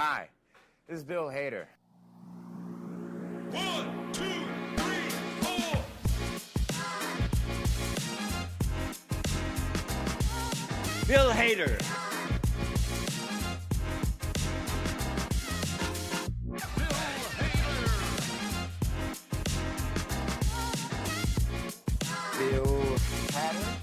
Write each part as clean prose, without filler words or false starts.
Hi, this is Bill Hader. 1, 2, 3, 4. Bill Hader. Bill Hader.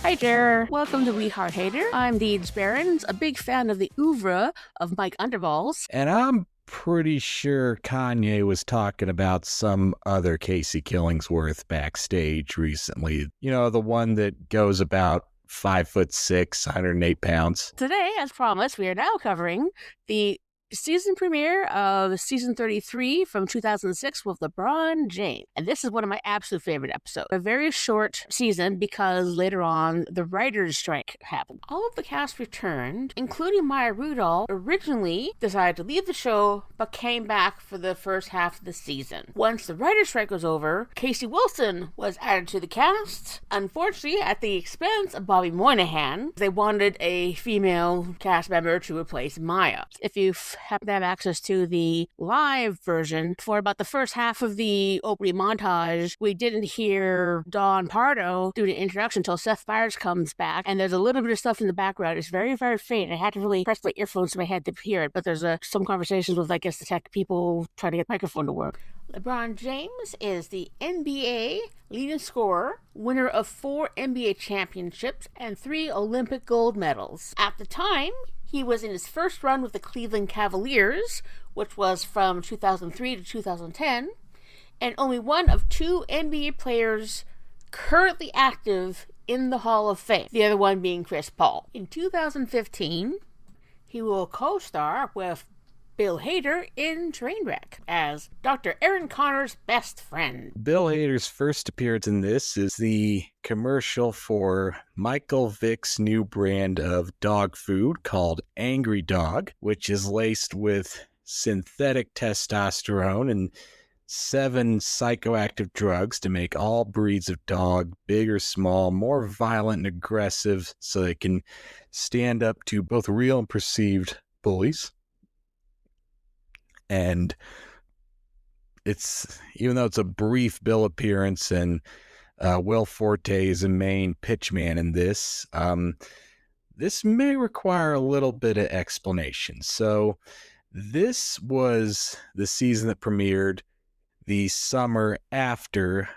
Hi there, welcome to We Heart Hater. I'm Deeds Barons, a big fan of the oeuvre of Mike Underballs. And I'm pretty sure Kanye was talking about some other Casey Killingsworth backstage recently. You know, the one that goes about 5'6", 108 pounds. Today, as promised, we are now covering the season premiere of season 33 from 2006 with Lebron James. And this is one of my absolute favorite episodes. A very short season because later on the writer's strike happened. All of the cast returned, including Maya Rudolph, originally decided to leave the show but came back for the first half of the season. Once the writer's strike was over, Casey Wilson was added to the cast, unfortunately at the expense of Bobby Moynihan. They wanted a female cast member to replace Maya. If you happen to have access to the live version, for about the first half of the opening montage, we didn't hear Don Pardo do the introduction until Seth Meyers comes back, and there's a little bit of stuff in the background. It's very, very faint. I had to really press my earphones to my head to hear it, but there's some conversations with, I guess, the tech people trying to get the microphone to work. LeBron James is the NBA leading scorer, winner of 4 NBA championships and 3 Olympic gold medals. At the time, he was in his first run with the Cleveland Cavaliers, which was from 2003 to 2010, and only one of 2 NBA players currently active in the Hall of Fame, the other one being Chris Paul. In 2015, he will co-star with Bill Hader in Trainwreck as Dr. Aaron Connor's best friend. Bill Hader's first appearance in this is the commercial for Michael Vick's new brand of dog food called Angry Dog, which is laced with synthetic testosterone and 7 psychoactive drugs to make all breeds of dog, big or small, more violent and aggressive so they can stand up to both real and perceived bullies. And it's, even though it's a brief Bill appearance and Will Forte is a main pitchman in this, this may require a little bit of explanation. So this was the season that premiered the summer after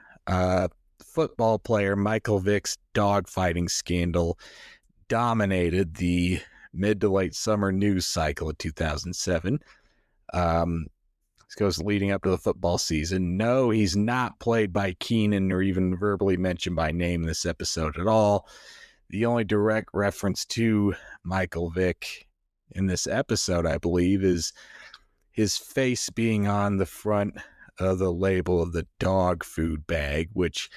football player Michael Vick's dogfighting scandal dominated the mid to late summer news cycle of 2007. This goes leading up to the football season. No, he's not played by Keenan or even verbally mentioned by name in this episode at all. The only direct reference to Michael Vick in this episode, I believe, is his face being on the front of the label of the dog food bag, which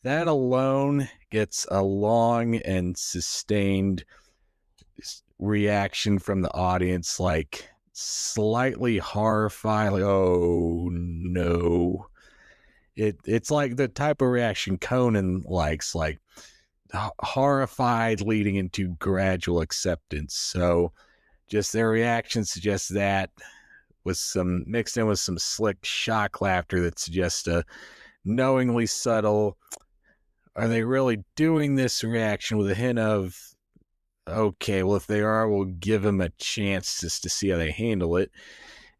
that alone gets a long and sustained reaction from the audience, like slightly horrified, like, oh no. It's like the type of reaction Conan likes, like horrified leading into gradual acceptance. So just their reaction suggests that, with some mixed in with some slick shock laughter that suggests a knowingly subtle, are they really doing this reaction with a hint of, okay, well, if they are, we'll give them a chance just to see how they handle it.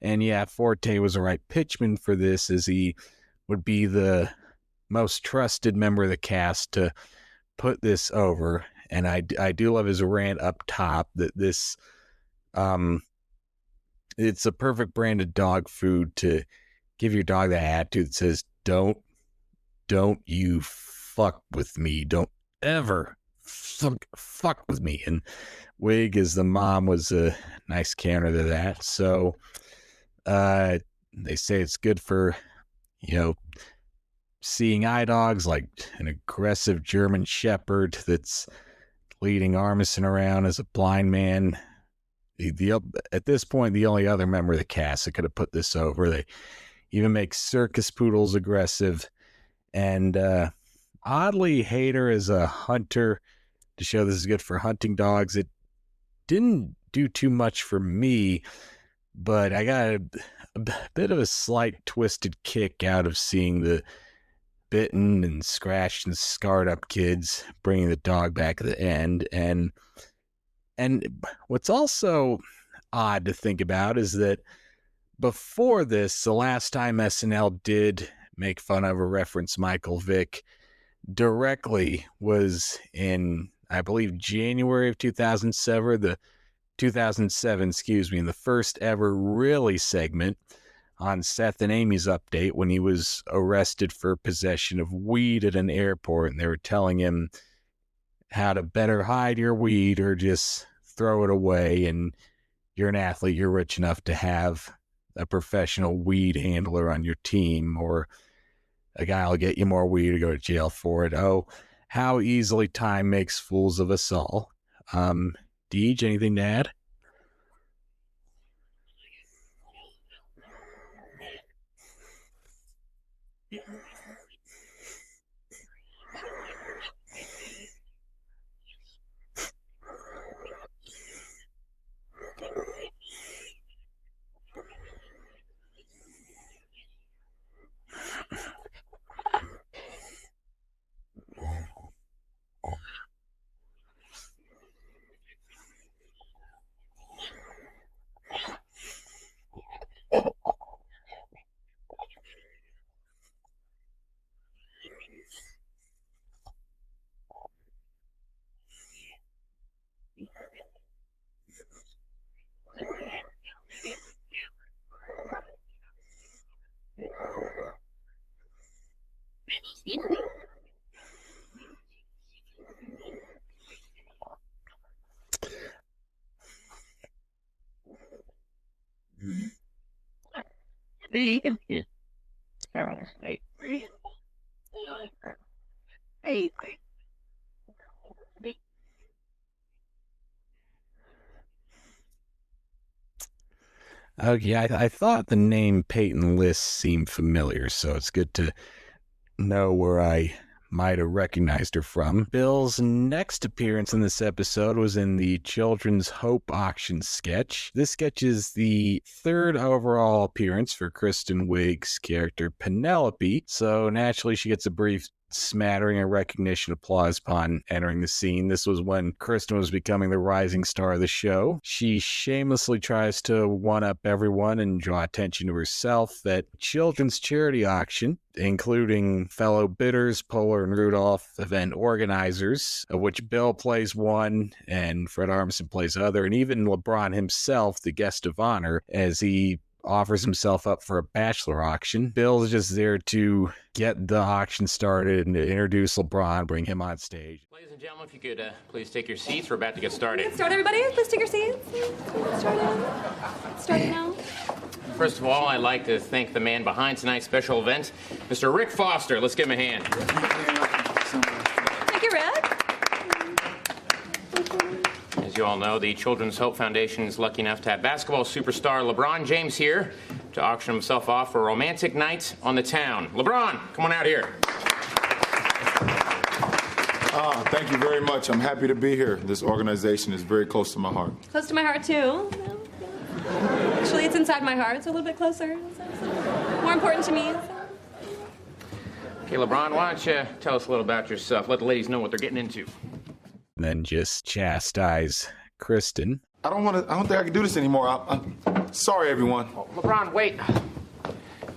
And yeah, Forte was the right pitchman for this, as he would be the most trusted member of the cast to put this over. And I do love his rant up top that this, it's a perfect brand of dog food to give your dog that attitude that says, don't you fuck with me. Don't ever fuck with me. And Wig, as the mom, was a nice counter to that. So they say it's good for, seeing eye dogs, like an aggressive German shepherd that's leading Armisen around as a blind man. At this point, the only other member of the cast that could have put this over. They even make circus poodles aggressive. And oddly, Hader is a hunter to show this is good for hunting dogs. It didn't do too much for me, but I got a bit of a slight twisted kick out of seeing the bitten and scratched and scarred up kids bringing the dog back at the end. And what's also odd to think about is that before this, the last time SNL did make fun of or reference Michael Vick directly was in, I believe, January of 2007, the 2007, in the first ever really segment on Seth and Amy's Update when he was arrested for possession of weed at an airport, and they were telling him how to better hide your weed or just throw it away, and you're an athlete, you're rich enough to have a professional weed handler on your team, or a guy will get you more weed or go to jail for it. Oh, how easily time makes fools of us all. Deej, anything to add? Okay, I thought the name Peyton List seemed familiar, so it's good to know where I might have recognized her from. Bill's next appearance in this episode was in the Children's Hope Auction sketch. This sketch is the third overall appearance for Kristen Wiig's character Penelope, so naturally she gets a brief smattering of recognition applause upon entering the scene. This was when Kristen was becoming the rising star of the show. She shamelessly tries to one-up everyone and draw attention to herself at children's charity auction, including fellow bidders, Polar and Rudolph, event organizers, of which Bill plays one and Fred Armisen plays other, and even LeBron himself, the guest of honor, as he offers himself up for a bachelor auction. Bill's just there to get the auction started and to introduce LeBron, bring him on stage. Ladies and gentlemen, if you could please take your seats. We're about to get started. Get started, everybody. Please take your seats. Started now. First of all, I'd like to thank the man behind tonight's special event, Mr. Rick Foster. Let's give him a hand. Thank you, Rick. As you all know, the Children's Hope Foundation is lucky enough to have basketball superstar LeBron James here to auction himself off for a romantic night on the town. LeBron, come on out here. Thank you very much. I'm happy to be here. This organization is very close to my heart. Close to my heart, too. Actually, it's inside my heart. It's a little bit closer. More important to me. Okay, LeBron, why don't you tell us a little about yourself? Let the ladies know what they're getting into. And then just chastise Kristen. I don't think I can do this anymore. I'm sorry, everyone. Oh, LeBron, wait.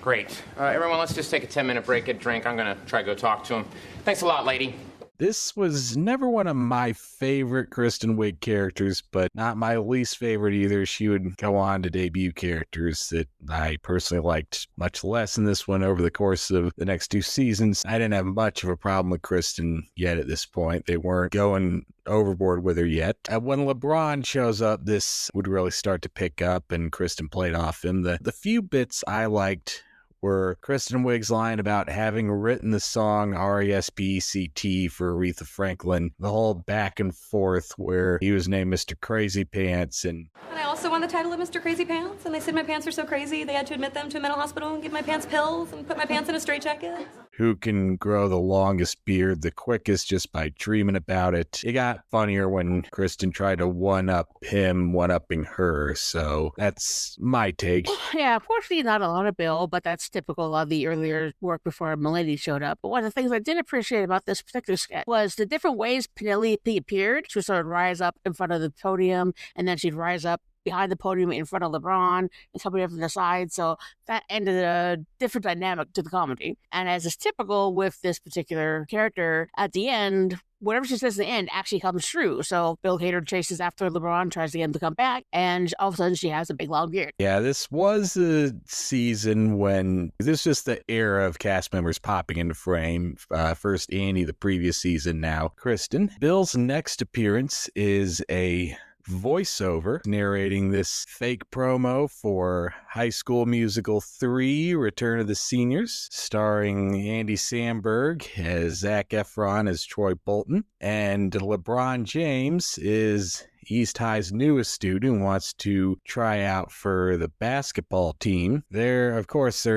Great. Everyone, let's just take a 10-minute break, get a drink. I'm going to try to go talk to him. Thanks a lot, lady. This was never one of my favorite Kristen Wiig characters, but not my least favorite either. She would go on to debut characters that I personally liked much less in this one over the course of the next two seasons. I didn't have much of a problem with Kristen yet at this point. They weren't going overboard with her yet. When LeBron shows up, this would really start to pick up, and Kristen played off him. The few bits I liked were Kristen Wiig's line about having written the song R.E.S.P.E.C.T. for Aretha Franklin, the whole back and forth where he was named Mr. Crazy Pants, and I also won the title of Mr. Crazy Pants, and they said my pants were so crazy they had to admit them to a mental hospital and give my pants pills and put my pants in a straitjacket. who can grow the longest beard the quickest just by dreaming about it. It got funnier when Kristen tried to one-up him, one-upping her, so that's my take. Yeah, unfortunately not a lot of Bill, but that's typical of the earlier work before Milady showed up. But one of the things I did appreciate about this particular sketch was the different ways Penelope appeared. She would sort of rise up in front of the podium, and then she'd rise up behind the podium in front of LeBron and somebody from the side. So that ended a different dynamic to the comedy. And as is typical with this particular character, at the end, whatever she says at the end actually comes true. So Bill Hader chases after LeBron, tries to get him to come back, and all of a sudden she has a big long beard. Yeah, this was a season when this is just the era of cast members popping into frame. First Andy the previous season, now Kristen. Bill's next appearance is a voiceover narrating this fake promo for High School Musical 3, Return of the Seniors, starring Andy Samberg as Zac Efron as Troy Bolton, and LeBron James is East High's newest student, wants to try out for the basketball team. They're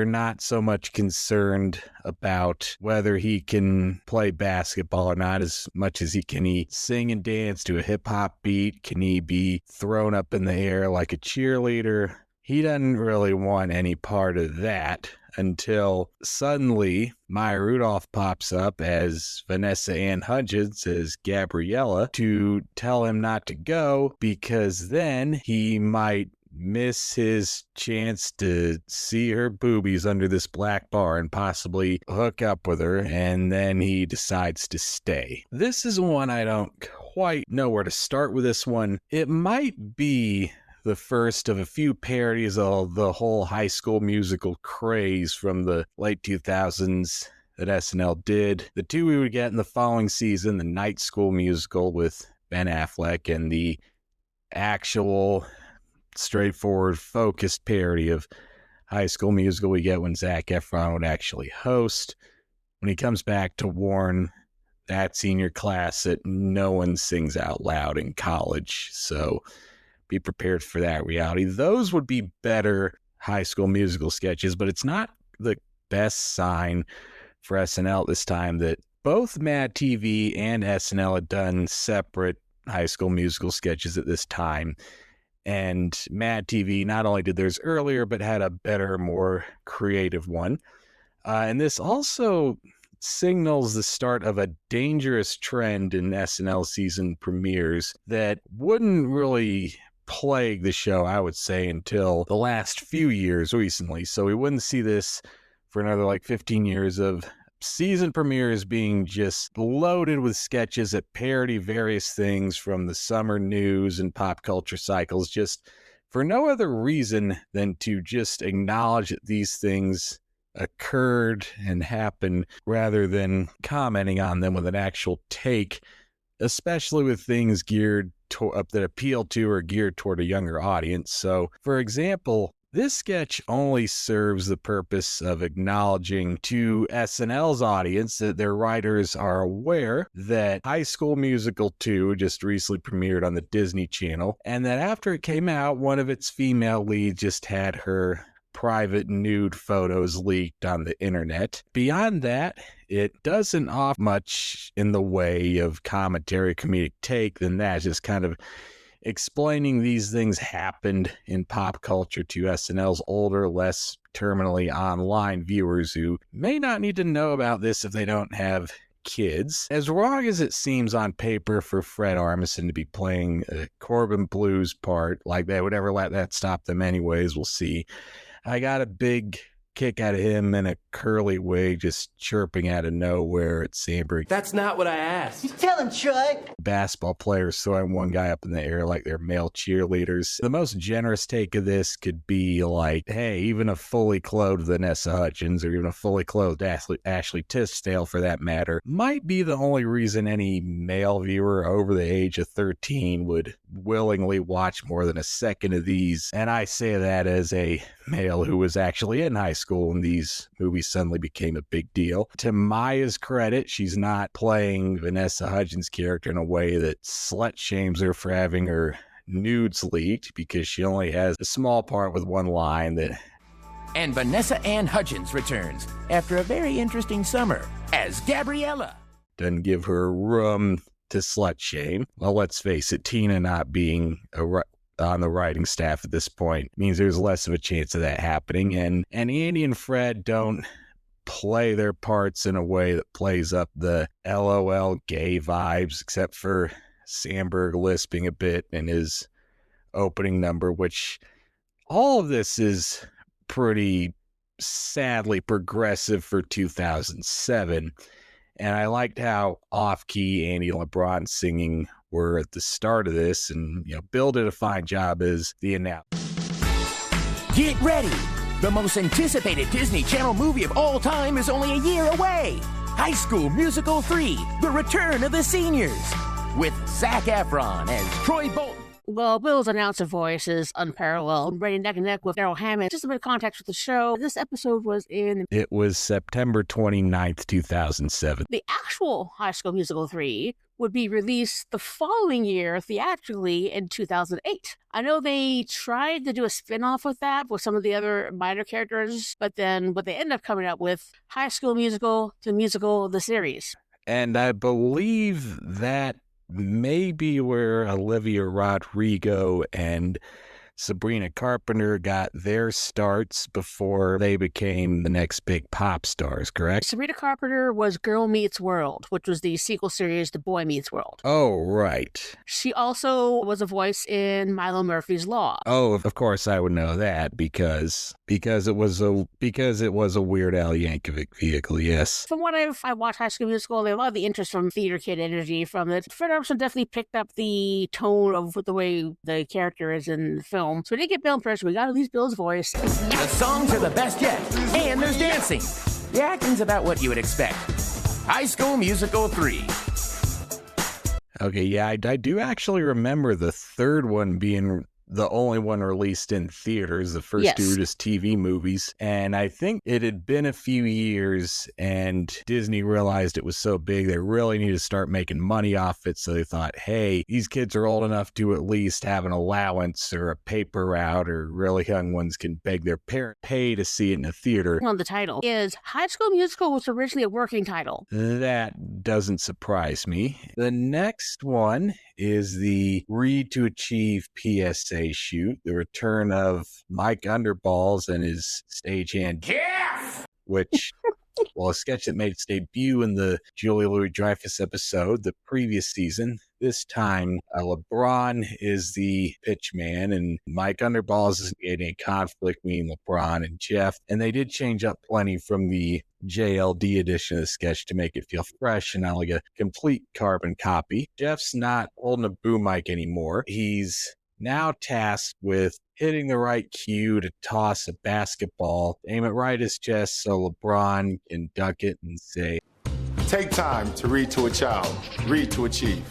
not so much concerned about whether he can play basketball or not as much as can he sing and dance to a hip-hop beat? Can he be thrown up in the air like a cheerleader? He doesn't really want any part of that until suddenly Maya Rudolph pops up as Vanessa Ann Hudgens as Gabriella to tell him not to go because then he might miss his chance to see her boobies under this black bar and possibly hook up with her, and then he decides to stay. This is one I don't quite know where to start with this one. It might be the first of a few parodies of the whole High School Musical craze from the late 2000s that SNL did. The two we would get in the following season, the Night School Musical with Ben Affleck, and the actual straightforward focused parody of High School Musical we get when Zac Efron would actually host, when he comes back to warn that senior class that no one sings out loud in college. So be prepared for that reality. Those would be better High School Musical sketches, but it's not the best sign for SNL this time that both Mad TV and SNL had done separate High School Musical sketches at this time. And Mad TV not only did theirs earlier, but had a better, more creative one. And this also signals the start of a dangerous trend in SNL season premieres that wouldn't really plague the show, I would say, until the last few years recently. So we wouldn't see this for another 15 years of season premieres being just loaded with sketches that parody various things from the summer news and pop culture cycles, just for no other reason than to just acknowledge that these things occurred and happened rather than commenting on them with an actual take, especially with things geared that appeal to or geared toward a younger audience. So, for example, this sketch only serves the purpose of acknowledging to SNL's audience that their writers are aware that High School Musical 2 just recently premiered on the Disney Channel, and that after it came out, one of its female leads just had her private nude photos leaked on the internet. Beyond that, it doesn't offer much in the way of commentary, comedic take than that. Just kind of explaining these things happened in pop culture to SNL's older, less terminally online viewers who may not need to know about this if they don't have kids. As wrong as it seems on paper for Fred Armisen to be playing a Corbin Blues part, like they would ever let that stop them anyways, we'll see. I got a big kick out of him in a curly wig just chirping out of nowhere at Samberg. That's not what I asked. You tell him, Troy. Basketball players throwing one guy up in the air like they're male cheerleaders. The most generous take of this could be like, hey, even a fully clothed Vanessa Hudgens or even a fully clothed Ashley Tisdale for that matter might be the only reason any male viewer over the age of 13 would willingly watch more than a second of these. And I say that as a male who was actually in high school when these movies suddenly became a big deal. To Maya's credit, she's not playing Vanessa Hudgens' character in a way that slut shames her for having her nudes leaked, because she only has a small part with one line that And Vanessa Ann Hudgens returns after a very interesting summer as Gabriella. Doesn't give her room to slut shame. Well, let's face it, Tina not being on the writing staff at this point means there's less of a chance of that happening. And Andy and Fred don't play their parts in a way that plays up the LOL gay vibes, except for Sandberg lisping a bit in his opening number, which all of this is pretty sadly progressive for 2007. And I liked how off-key Andy and LeBron singing were at the start of this, and Bill did a fine job as the announcer. Get ready! The most anticipated Disney Channel movie of all time is only a year away. High School Musical 3: The Return of the Seniors, with Zac Efron as Troy Bolton. Well, Bill's announcer voice is unparalleled, ready neck and neck with Daryl Hammond. Just a bit of context with the show. This episode was It was September 29th, 2007. The actual High School Musical 3 would be released the following year theatrically in 2008. I know they tried to do a spin-off with that with some of the other minor characters, but then what they ended up coming up with, High School Musical, the musical, the series. And I believe that may be where Olivia Rodrigo and Sabrina Carpenter got their starts before they became the next big pop stars, correct? Sabrina Carpenter was Girl Meets World, which was the sequel series to Boy Meets World. Oh, right. She also was a voice in Milo Murphy's Law. Oh, of course I would know that because it was a Weird Al Yankovic vehicle, yes. From what I watched High School Musical, a lot of the interest from theater kid energy from it. Fred Armisen definitely picked up the tone of the way the character is in the film. So we didn't get Bill impression. We got at least Bill's voice. The songs are the best yet, and there's dancing. The acting's about what you would expect. High School Musical 3. Okay, yeah, I do actually remember the third one being the only one released in theaters. The first two were just TV movies. And I think it had been a few years and Disney realized it was so big, they really needed to start making money off it. So they thought, hey, these kids are old enough to at least have an allowance or a paper route, or really young ones can beg their parents pay to see it in a theater. Well, the title is High School Musical was originally a working title. That doesn't surprise me. The next one is the Read to Achieve PSA shoot, the return of Mike Underballs and his stagehand Jeff! Which, well, a sketch that made its debut in the Julia Louis-Dreyfus episode the previous season. This time, LeBron is the pitch man, and Mike Underballs is getting a conflict between LeBron and Jeff. And they did change up plenty from the JLD edition of the sketch to make it feel fresh and not like a complete carbon copy. Jeff's not holding a boom mic anymore. He's now tasked with hitting the right cue to toss a basketball, aim it right at his chest so LeBron can dunk it and say, Take time to read to a child, read to achieve,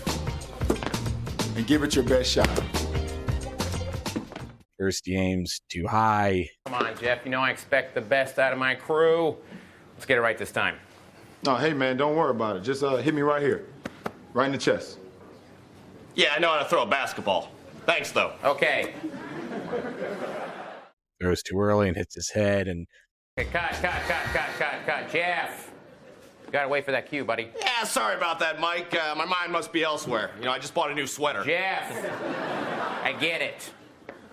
and give it your best shot. First he aims too high. Come on, Jeff. You know I expect the best out of my crew. Let's get it right this time. No, hey, man, don't worry about it. Just hit me right here, right in the chest. Yeah, I know how to throw a basketball. Thanks, though. Okay. Throws too early and hits his head and... Okay, cut. Jeff. You gotta wait for that cue, buddy. Yeah, sorry about that, Mike. My mind must be elsewhere. You know, I just bought a new sweater. Jeff. I get it.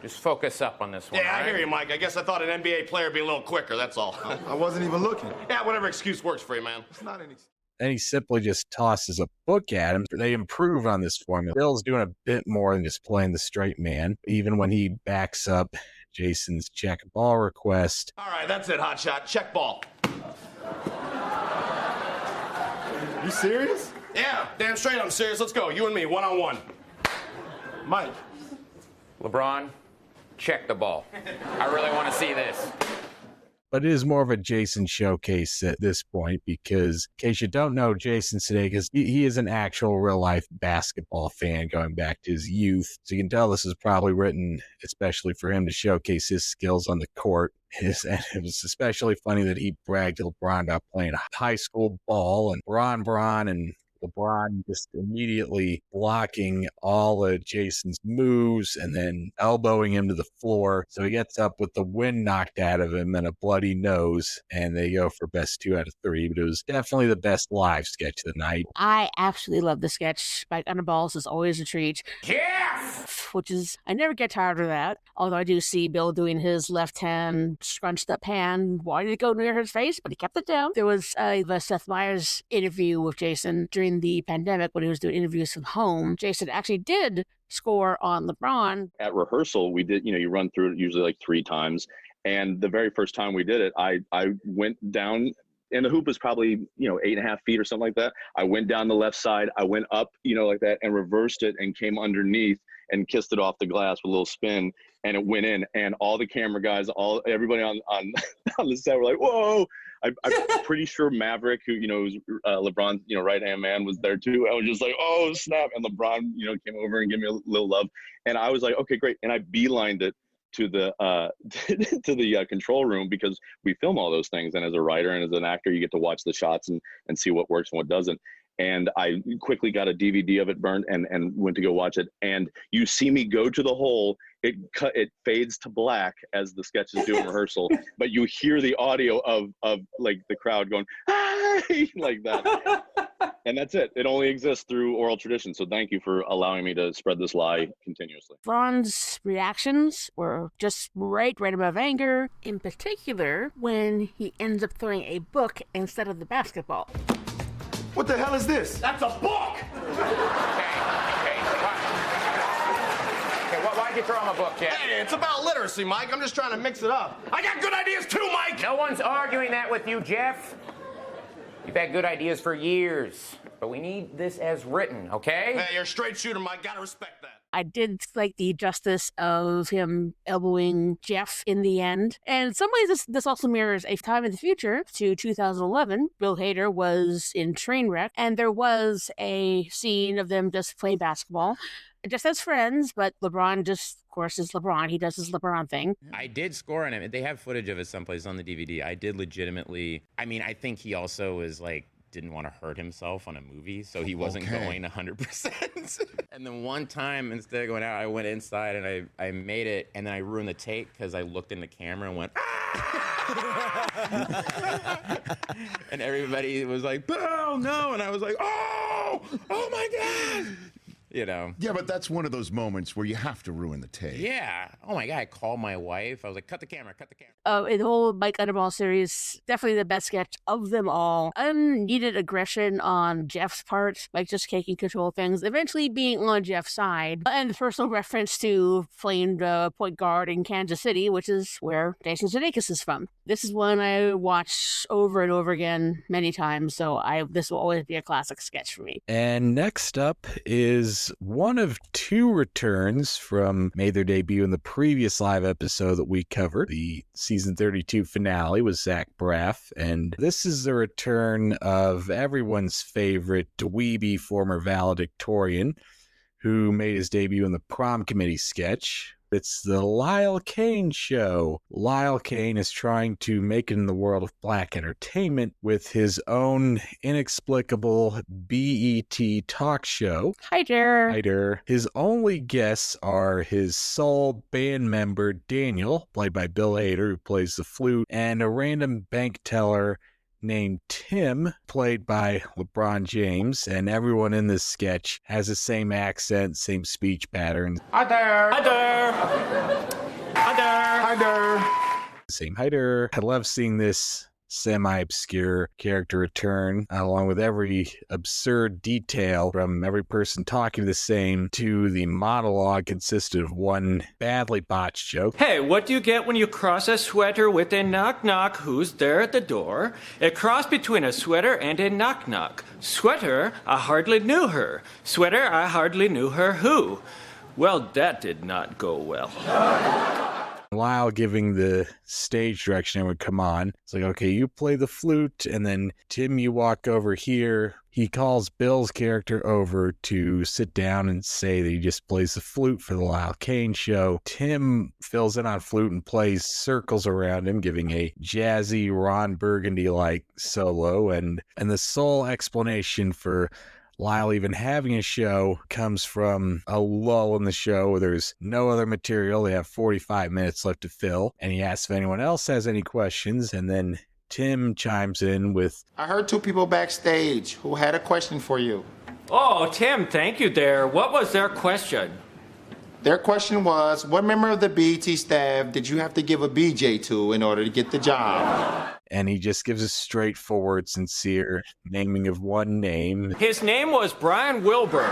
Just focus up on this one. Yeah, I hear you, Mike. I guess I thought an NBA player would be a little quicker, that's all. I wasn't even looking. Yeah, whatever excuse works for you, man. It's not any... Then he simply just tosses a book at him. They improve on this formula. Bill's doing a bit more than just playing the straight man, even when he backs up Jason's check ball request. All right, that's it, hotshot. Check ball. You serious? Yeah, damn straight I'm serious. Let's go. You and me, one-on-one. Mike. LeBron, check the ball. I really want to see this. But it is more of a Jason showcase at this point because, in case you don't know, Jason Sudeikis, he is an actual real-life basketball fan going back to his youth. So you can tell this is probably written especially for him to showcase his skills on the court. And it was especially funny that he bragged to LeBron about playing high school ball, and Bron and LeBron just immediately blocking all of Jason's moves and then elbowing him to the floor. So he gets up with the wind knocked out of him and a bloody nose, and they go for best 2 out of 3. But it was definitely the best live sketch of the night. I absolutely love the sketch by Underballs. Is always a treat. Jeff! Which is, I never get tired of that. Although I do see Bill doing his left hand scrunched up hand. Why did it go near his face? But he kept it down. There was the Seth Meyers interview with Jason during the pandemic when he was doing interviews from home. Jason actually did score on LeBron. At rehearsal, we did, you run through it usually like 3 times. And the very first time we did it, I went down, and the hoop was probably, 8.5 feet or something like that. I went down the left side, I went up, like that, and reversed it and came underneath and kissed it off the glass with a little spin, and it went in. And all the camera guys, everybody on on the set were like, "Whoa!" I'm pretty sure Maverick, who was LeBron's right hand man, was there too. I was just like, "Oh snap!" And LeBron came over and gave me a little love, and I was like, "Okay, great." And I beelined it to the to the control room, because we film all those things, and as a writer and as an actor, you get to watch the shots and see what works and what doesn't. And I quickly got a DVD of it burned and went to go watch it. And you see me go to the hole. It fades to black as the sketches do in rehearsal, but you hear the audio of like the crowd going, "Hey!" like that. And that's it. It only exists through oral tradition. So thank you for allowing me to spread this lie continuously. LeBron's reactions were just right above anger, in particular when he ends up throwing a book instead of the basketball. What the hell is this? That's a book! Why'd you throw him a book, Jeff? Hey, it's about literacy, Mike. I'm just trying to mix it up. I got good ideas too, Mike! No one's arguing that with you, Jeff. You've had good ideas for years, but we need this as written, okay? Hey, you're a straight shooter, Mike. Gotta respect that. I did like the justice of him elbowing Jeff in the end. And in some ways, this also mirrors a time in the future to 2011. Bill Hader was in Trainwreck, and there was a scene of them just playing basketball, just as friends, but LeBron just, of course, is LeBron. He does his LeBron thing. I did score on him. They have footage of it someplace on the DVD. I did legitimately, I think he also was like, didn't want to hurt himself on a movie, so he wasn't going 100%. And then one time, instead of going out, I went inside and I made it, and then I ruined the take because I looked in the camera and went, "Ah!" And everybody was like, "Oh, no!" And I was like, "Oh my God!" Yeah, but that's one of those moments where you have to ruin the take. Yeah. Oh my God, I called my wife. I was like, cut the camera. The whole Mike Underball series, definitely the best sketch of them all. Unneeded aggression on Jeff's part, like just taking control of things, eventually being on Jeff's side. And the personal reference to playing point guard in Kansas City, which is where Jason Sudeikis is from. This is one I watch over and over again many times, so this will always be a classic sketch for me. And next up is one of 2 returns from made their debut in the previous live episode that we covered. The season 32 finale was Zach Braff, and this is the return of everyone's favorite dweeby former valedictorian who made his debut in the prom committee sketch. It's the Lyle Kane Show. Lyle Kane is trying to make it in the world of black entertainment with his own inexplicable BET talk show. Hi there. Hi there. His only guests are his sole band member, Daniel, played by Bill Hader, who plays the flute, and a random bank teller named Tim, played by LeBron James, and everyone in this sketch has the same accent, same speech pattern. Hi there! Hi there! Hi there! Hi there! Same hi there. I love seeing this semi-obscure character return, along with every absurd detail, from every person talking the same to the monologue consisted of one badly botched joke. Hey, what do you get when you cross a sweater with a knock-knock? Who's there at the door? A cross between a sweater and a knock-knock. Sweater, I hardly knew her. Sweater, I hardly knew her who. Well, that did not go well. Lyle giving the stage direction and would come on. It's like, okay, you play the flute, and then Tim, you walk over here. He calls Bill's character over to sit down and say that he just plays the flute for the Lyle Kane Show. Tim fills in on flute and plays circles around him, giving a jazzy Ron Burgundy-like solo, and the sole explanation for Lyle even having a show comes from a lull in the show where there's no other material. They have 45 minutes left to fill, and he asks if anyone else has any questions, and then Tim chimes in with, I heard two people backstage who had a question for you. Oh, Tim, thank you there. What was their question? Their question was, what member of the BET staff did you have to give a BJ to in order to get the job? and he just gives a straightforward, sincere naming of one name. His name was Brian Wilbur.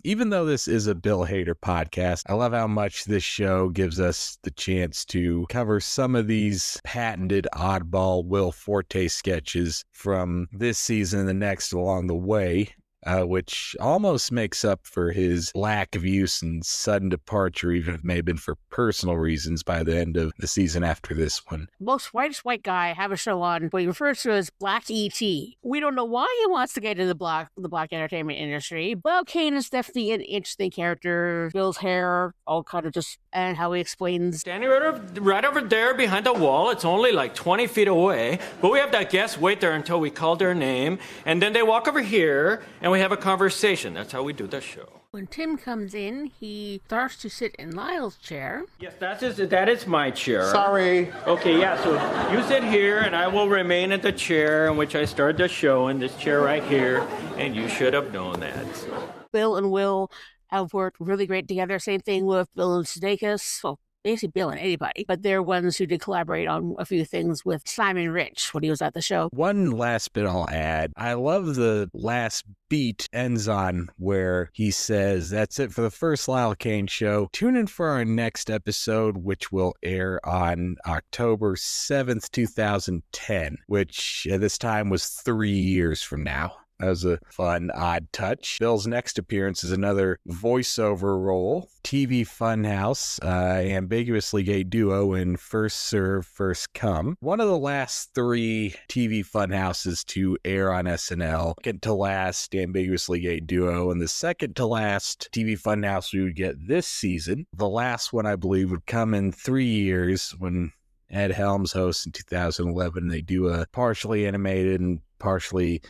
Even though this is a Bill Hader podcast, I love how much this show gives us the chance to cover some of these patented oddball Will Forte sketches from this season and the next along the way. Which almost makes up for his lack of use and sudden departure, even if it may have been for personal reasons by the end of the season after this one. Most whitest white guy have a show on what he refers to as Black E.T. We don't know why he wants to get into the black entertainment industry. Bob Kane is definitely an interesting character. Bill's hair, all kind of just, and how he explains. Standing right over there behind the wall. It's only like 20 feet away. But we have that guest wait there until we call their name. And then they walk over here and we have a conversation. That's how we do the show. When Tim comes in, he starts to sit in Lyle's chair. Yes, that is my chair. Sorry. Okay, yeah, so you sit here and I will remain at the chair in which I started the show, in this chair right here, and you should have known that. So. Bill and Will have worked really great together. Same thing with Bill and Sudeikis. Well, basically Bill and anybody, but they're ones who did collaborate on a few things with Simon Rich when he was at the show. One last bit I'll add. I love the last beat ends on where he says, that's it for the first Lyle Kane show. Tune in for our next episode, which will air on October 7th, 2010, which at this time was 3 years from now. That was a fun, odd touch. Bill's next appearance is another voiceover role. TV Funhouse, ambiguously gay duo in First Serve, First Come. One of the last 3 TV Funhouses to air on SNL. Second to last ambiguously gay duo, and the second to last TV Funhouse we would get this season. The last one, I believe, would come in 3 years when Ed Helms hosts in 2011. They do a partially animated and partially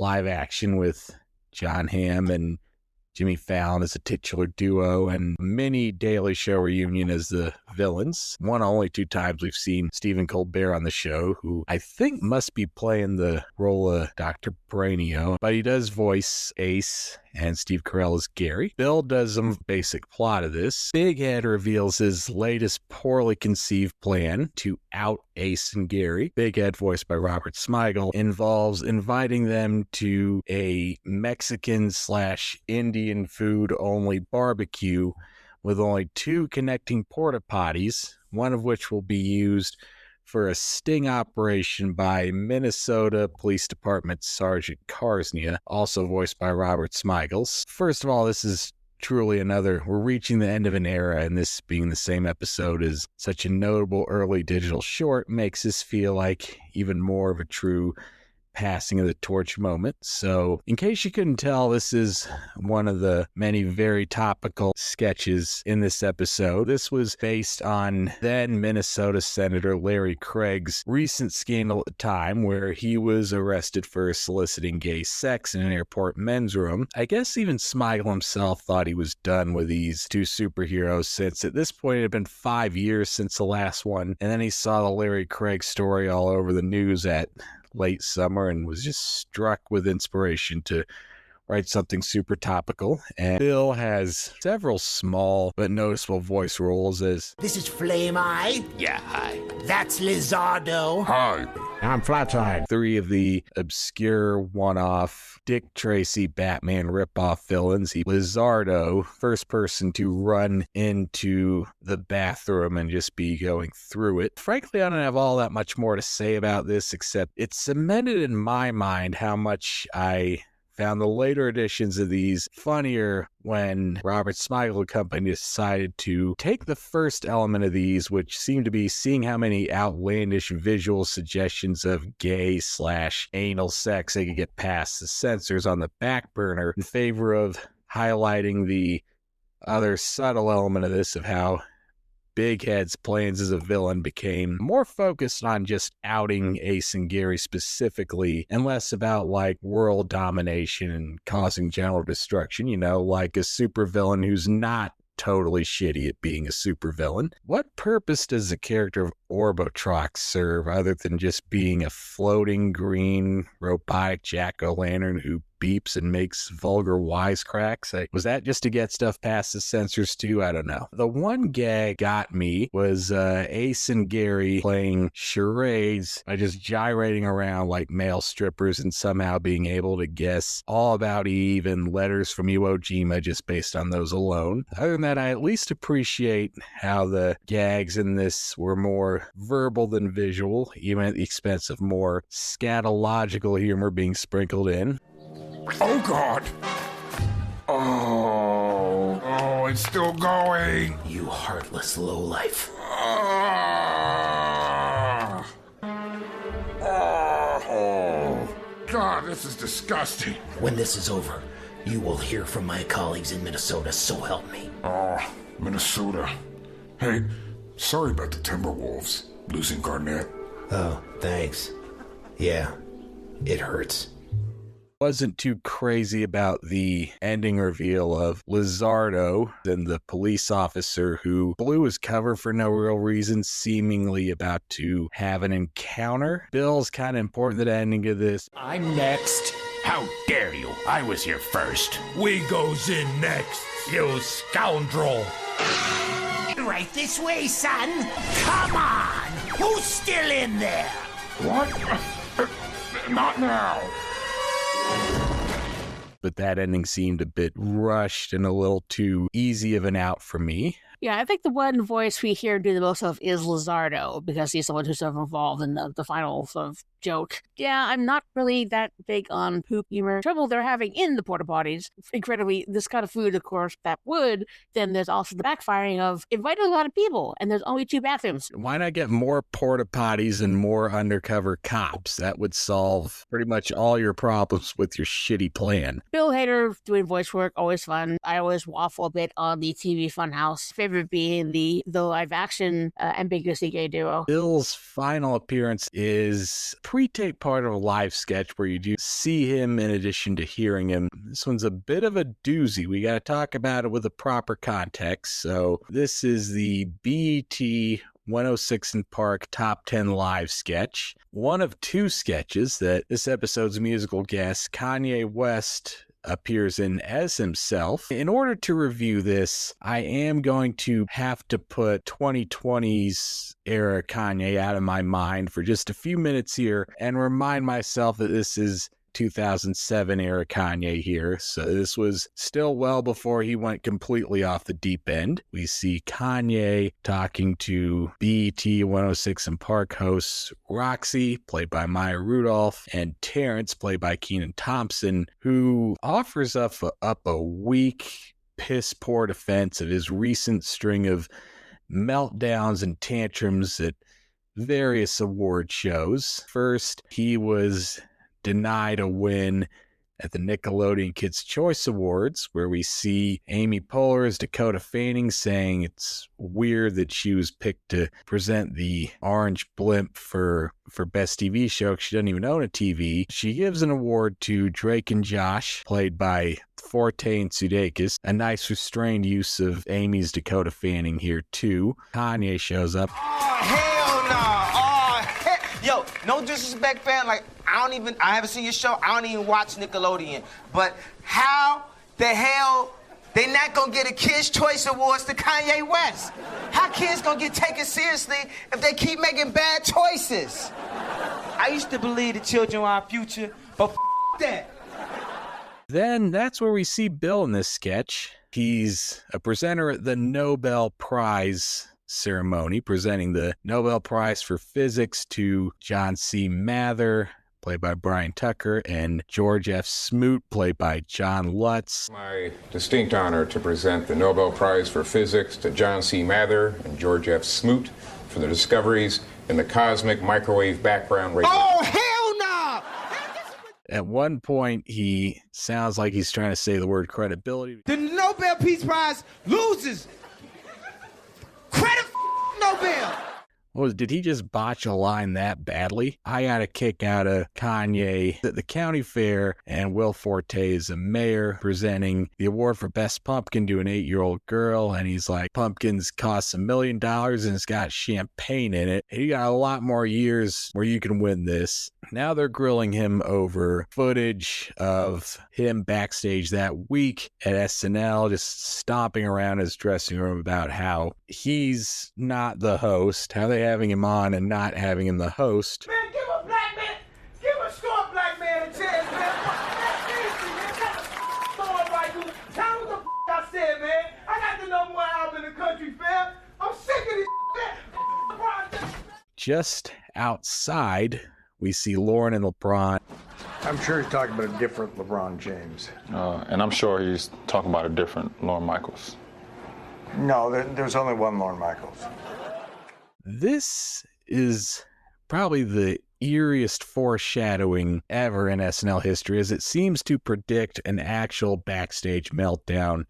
live action with John Hamm and Jimmy Fallon as a titular duo, and mini Daily Show reunion as the villains. One of only 2 times we've seen Stephen Colbert on the show, who I think must be playing the role of Dr. Brainio, but he does voice Ace and Steve Carell as Gary. Bill does some basic plot of this. Big Ed reveals his latest poorly conceived plan to out Ace and Gary. Big Ed, voiced by Robert Smigel, involves inviting them to a Mexican/Indian food only barbecue with only 2 connecting porta potties, one of which will be used for a sting operation by Minnesota Police Department Sergeant Karsnia, also voiced by Robert Smigel. First of all, this is truly we're reaching the end of an era, and this being the same episode as such a notable early digital short makes this feel like even more of a true passing of the torch moment. So in case you couldn't tell, this is one of the many very topical sketches in this episode. This was based on then Minnesota Senator Larry Craig's recent scandal at the time, where he was arrested for soliciting gay sex in an airport men's room. I guess even Smigel himself thought he was done with these 2 superheroes, since at this point it had been 5 years since the last one, and then he saw the Larry Craig story all over the news at late summer and was just struck with inspiration to write something super topical. And Bill has several small but noticeable voice roles as, This is Flame Eye. Yeah, hi. That's Lizardo. Hi. I'm Flatside. 3 of the obscure one-off Dick Tracy Batman ripoff villains. Lizardo, first person to run into the bathroom and just be going through it. Frankly, I don't have all that much more to say about this, except it cemented in my mind how much I found the later editions of these funnier when Robert Smigel and company decided to take the first element of these, which seemed to be seeing how many outlandish visual suggestions of gay/anal sex they could get past the censors on the back burner, in favor of highlighting the other subtle element of this, of how Big Head's plans as a villain became more focused on just outing Ace and Gary specifically, and less about like world domination and causing general destruction, like a supervillain who's not totally shitty at being a supervillain. What purpose does the character of Orbotrox serve other than just being a floating green robotic jack-o'-lantern who beeps and makes vulgar wisecracks? Was that just to get stuff past the censors too? I don't know. The one gag got me was Ace and Gary playing charades by just gyrating around like male strippers and somehow being able to guess all about Eve and letters from Iwo Jima just based on those alone. Other than that, I at least appreciate how the gags in this were more verbal than visual, even at the expense of more scatological humor being sprinkled in. Oh, God. Oh, it's still going. You heartless lowlife. Oh, God, this is disgusting. When this is over, you will hear from my colleagues in Minnesota, so help me. Oh, Minnesota. Hey, sorry about the Timberwolves losing Garnett. Oh, thanks. Yeah, it hurts. Wasn't too crazy about the ending reveal of Lizardo and the police officer who blew his cover for no real reason, seemingly about to have an encounter. Bill's kind of important to the ending of this. I'm next. How dare you? I was here first. We goes in next, you scoundrel. Right this way, son. Come on. Who's still in there? What? Not now. But that ending seemed a bit rushed and a little too easy of an out for me. Yeah, I think the one voice we hear do the most of is Lizardo, because he's the one who's sort of involved in the final sort of joke. Yeah, I'm not really that big on poop humor. Trouble they're having in the porta potties. Incredibly, this kind of food, of course, that would. Then there's also the backfiring of inviting a lot of people, and there's only 2 bathrooms. Why not get more porta potties and more undercover cops? That would solve pretty much all your problems with your shitty plan. Bill Hader doing voice work, always fun. I always waffle a bit on the TV Funhouse. Favorite being the live action ambiguously gay duo. Bill's final appearance is pre-tape part of a live sketch where you do see him in addition to hearing him. This one's a bit of a doozy. We got to talk about it with a proper context. So this is the BET 106 in Park Top 10 Live sketch. One of 2 sketches that this episode's musical guest, Kanye West, appears in as himself. In order to review this, I am going to have to put 2020's era Kanye out of my mind for just a few minutes here and remind myself that this is 2007 era Kanye here. So this was still well before he went completely off the deep end. We see Kanye talking to BET 106 in Park hosts Roxy, played by Maya Rudolph, and Terrence, played by Kenan Thompson, who offers up a weak, piss-poor defense of his recent string of meltdowns and tantrums at various award shows. First, he was denied a win at the Nickelodeon Kids' Choice Awards, where we see Amy Poehler as Dakota Fanning saying it's weird that she was picked to present the Orange Blimp for Best TV Show. She doesn't even own a TV. She gives an award to Drake and Josh, played by Forte and Sudeikis. A nice restrained use of Amy's Dakota Fanning here, too. Kanye shows up. Oh, hell no. Oh, hell. Yo, no disrespect, fam. Like, I haven't seen your show. I don't even watch Nickelodeon. But how the hell they not gonna get a Kids' Choice Awards to Kanye West? How kids gonna get taken seriously if they keep making bad choices? I used to believe the children were our future, but that. Then that's where we see Bill in this sketch. He's a presenter at the Nobel Prize ceremony, presenting the Nobel Prize for Physics to John C. Mather, played by Brian Tucker, and George F. Smoot, played by John Lutz. My distinct honor to present the Nobel Prize for Physics to John C. Mather and George F. Smoot for their discoveries in the cosmic microwave background radiation. Oh, hell no! At one point, he sounds like he's trying to say the word credibility. The Nobel Peace Prize loses Bill. Well, did he just botch a line that badly? I got a kick out of Kanye at the county fair, and Will Forte is the mayor presenting the award for best pumpkin to an 8-year-old girl, and he's like, pumpkins cost $1 million and it's got champagne in it. You got a lot more years where you can win this. Now they're grilling him over footage of him backstage that week at SNL, just stomping around his dressing room about how he's not the host, how they having him on and not having him the host. Man, give a black man, give a short black man a chance, man. Seriously, man, tell him what the I said, man. I got the number one album in the country, fam. I'm sick of this shit. Just outside, we see Lauren and LeBron. I'm sure he's talking about a different LeBron James. And I'm sure he's talking about a different Lorne Michaels. No, there's only one Lorne Michaels. This is probably the eeriest foreshadowing ever in SNL history, as it seems to predict an actual backstage meltdown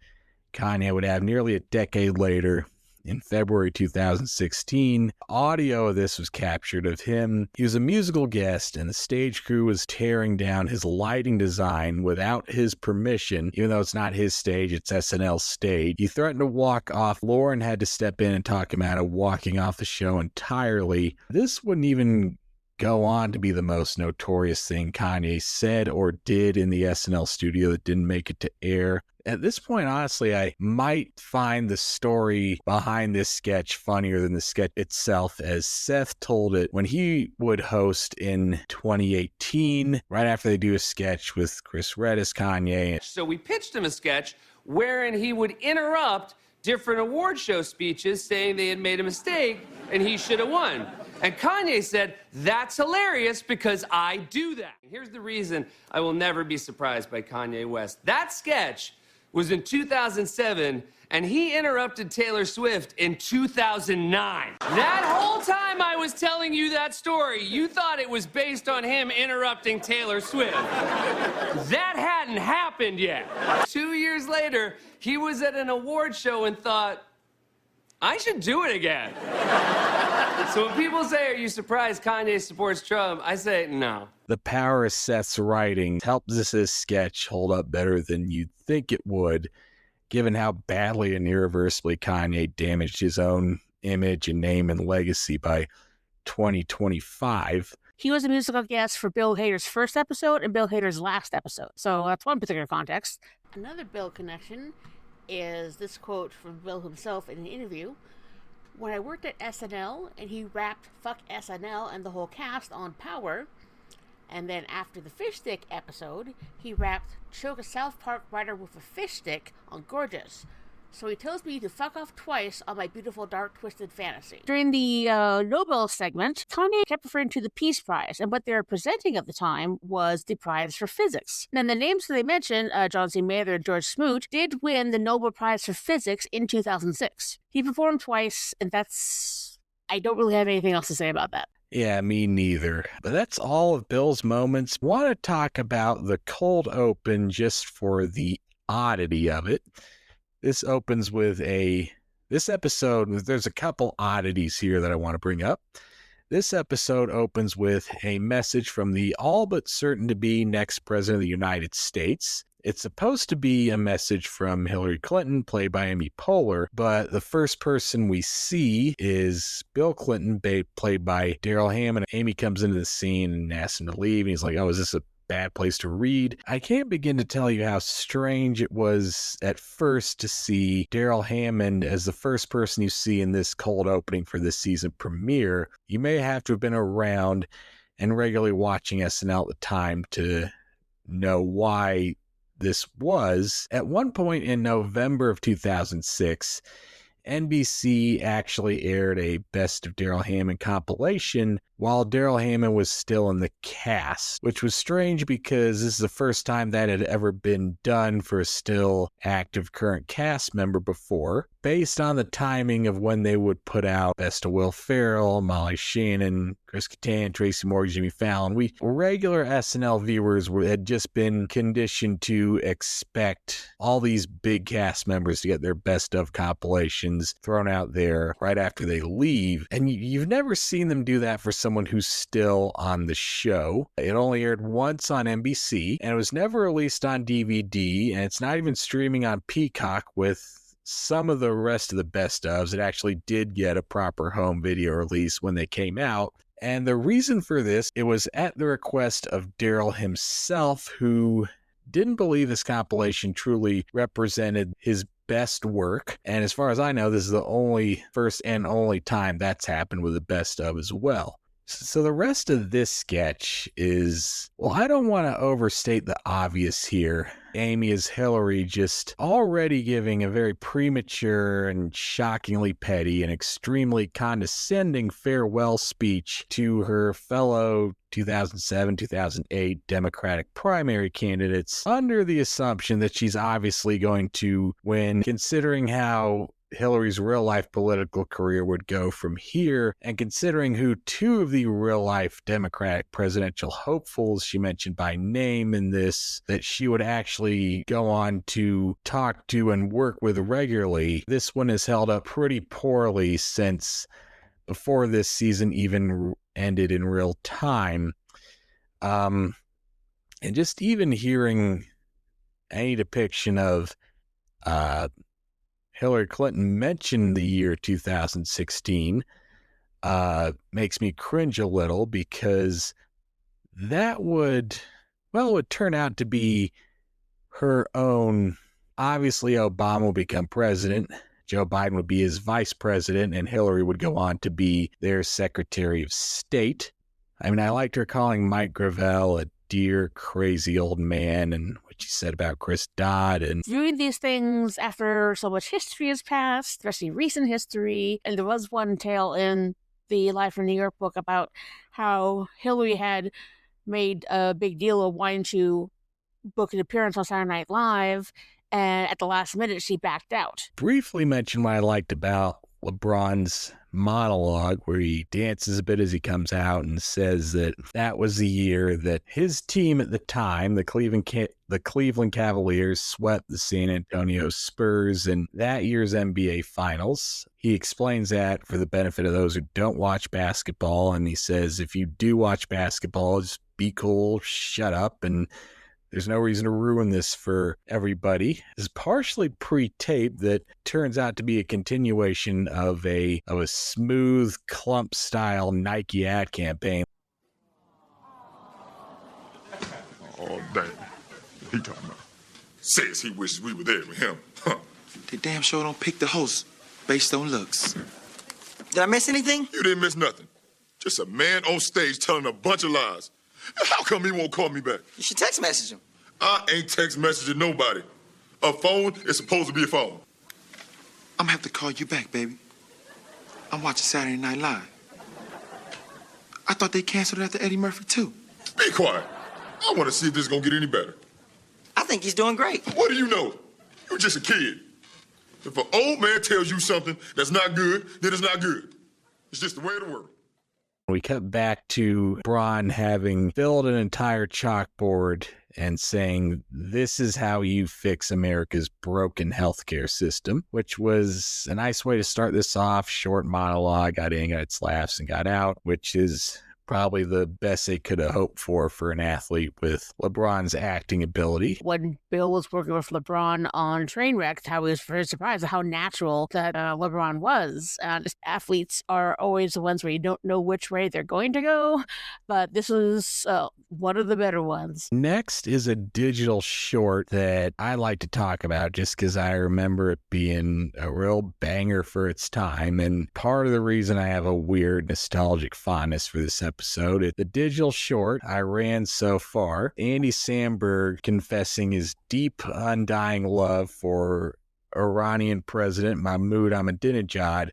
Kanye would have nearly a decade later. In February 2016, audio of this was captured of him. He was a musical guest, and the stage crew was tearing down his lighting design without his permission, even though it's not his stage, it's SNL's stage. He threatened to walk off. Lauren had to step in and talk him out of walking off the show entirely. This wouldn't even go on to be the most notorious thing Kanye said or did in the SNL studio that didn't make it to air. At this point, honestly, I might find the story behind this sketch funnier than the sketch itself, as Seth told it when he would host in 2018, right after they do a sketch with Chris Redd as Kanye. So we pitched him a sketch wherein he would interrupt different award show speeches saying they had made a mistake and he should have won. And Kanye said, that's hilarious because I do that. Here's the reason I will never be surprised by Kanye West. That sketch was in 2007, and he interrupted Taylor Swift in 2009. That whole time I was telling you that story, you thought it was based on him interrupting Taylor Swift. That hadn't happened yet. 2 years later, he was at an award show and thought, I should do it again. So when people say, are you surprised Kanye supports Trump? I say, no. The power of Seth's writing helps this sketch hold up better than you'd think it would, given how badly and irreversibly Kanye damaged his own image and name and legacy by 2025. He was a musical guest for Bill Hader's first episode and Bill Hader's last episode. So that's one particular context. Another Bill connection is this quote from Bill himself in an interview. When I worked at SNL and he rapped "fuck SNL" and the whole cast on Power, and then after the fish stick episode, he rapped "choke a South Park writer with a fish stick" on Gorgeous. So he tells me to fuck off twice on my beautiful dark twisted fantasy. During the Nobel segment, Kanye kept referring to the Peace Prize, and what they were presenting at the time was the prize for physics. And the names that they mentioned, John C. Mather and George Smoot, did win the Nobel Prize for Physics in 2006. He performed twice, and I don't really have anything else to say about that. Yeah, me neither. But that's all of Bill's moments. Want to talk about the cold open just for the oddity of it. This opens with this episode, there's a couple oddities here that I want to bring up. This episode opens with a message from the all but certain to be next president of the United States. It's supposed to be a message from Hillary Clinton, played by Amy Poehler, but the first person we see is Bill Clinton, played by Daryl Hammond. Amy comes into the scene and asks him to leave, and he's like, oh, is this a bad place to read? I can't begin to tell you how strange it was at first to see Daryl Hammond as the first person you see in this cold opening for this season premiere. You may have to have been around and regularly watching SNL at the time to know why this was. At one point in November of 2006, NBC actually aired a Best of Daryl Hammond compilation while Daryl Hammond was still in the cast, which was strange because this is the first time that had ever been done for a still active current cast member before. based on the timing of when they would put out Best of Will Ferrell, Molly Shannon, Chris Kattan, Tracy Morgan, Jimmy Fallon, we regular SNL viewers had just been conditioned to expect all these big cast members to get their best of compilations thrown out there right after they leave. And you've never seen them do that for someone who's still on the show. It only aired once on NBC, and it was never released on DVD, and it's not even streaming on Peacock with some of the rest of the best ofs. It actually did get a proper home video release when they came out. And the reason for this, it was at the request of Daryl himself, who didn't believe this compilation truly represented his best work. And as far as I know, this is the first and only time that's happened with the best of as well. So the rest of this sketch is, well, I don't want to overstate the obvious here. Amy as Hillary just already giving a very premature and shockingly petty and extremely condescending farewell speech to her fellow 2007, 2008 Democratic primary candidates under the assumption that she's obviously going to win, considering how Hillary's real-life political career would go from here, and considering who two of the real-life Democratic presidential hopefuls she mentioned by name in this, that she would actually go on to talk to and work with regularly, this one has held up pretty poorly since before this season even ended in real time. And just even hearing any depiction of Hillary Clinton mentioned the year 2016 makes me cringe a little, because that would turn out to be her own. Obviously, Obama will become president, Joe Biden would be his vice president, and Hillary would go on to be their Secretary of State. I mean, I liked her calling Mike Gravel a dear, crazy old man, and what she said about Chris Dodd. And viewing these things after so much history has passed, especially recent history, and there was one tale in the Live from New York book about how Hillary had made a big deal of wanting to book an appearance on Saturday Night Live, and at the last minute she backed out. Briefly mention what I liked about LeBron's monologue, where he dances a bit as he comes out and says that was the year that his team at the time, the Cleveland Cavaliers, swept the San Antonio Spurs in that year's NBA Finals. He explains that for the benefit of those who don't watch basketball, and he says, if you do watch basketball, just be cool, shut up, and there's no reason to ruin this for everybody. It's partially pre-taped that turns out to be a continuation of a smooth clump-style Nike ad campaign. Oh, damn. He talking about. Says he wishes we were there with him. Huh. They damn sure don't pick the host based on looks. Did I miss anything? You didn't miss nothing. Just a man on stage telling a bunch of lies. How come he won't call me back? You should text message him. I ain't text messaging nobody. A phone is supposed to be a phone. I'm gonna have to call you back, baby. I'm watching Saturday Night Live. I thought they canceled it after Eddie Murphy, too. Be quiet. I want to see if this is going to get any better. I think he's doing great. What do you know? You're just a kid. If an old man tells you something that's not good, then it's not good. It's just the way of the world. We cut back to Braun having filled an entire chalkboard and saying, this is how you fix America's broken healthcare system, which was a nice way to start this off. Short monologue, got in, got its laughs, and got out, which is probably the best they could have hoped for an athlete with LeBron's acting ability. When Bill was working with LeBron on Trainwreck, I was very surprised at how natural that LeBron was. Athletes are always the ones where you don't know which way they're going to go, but this was one of the better ones. Next is a digital short that I like to talk about just because I remember it being a real banger for its time, and part of the reason I have a weird nostalgic fondness for this episode. The digital short I ran so far, Andy Samberg confessing his deep, undying love for Iranian President Mahmoud Ahmadinejad,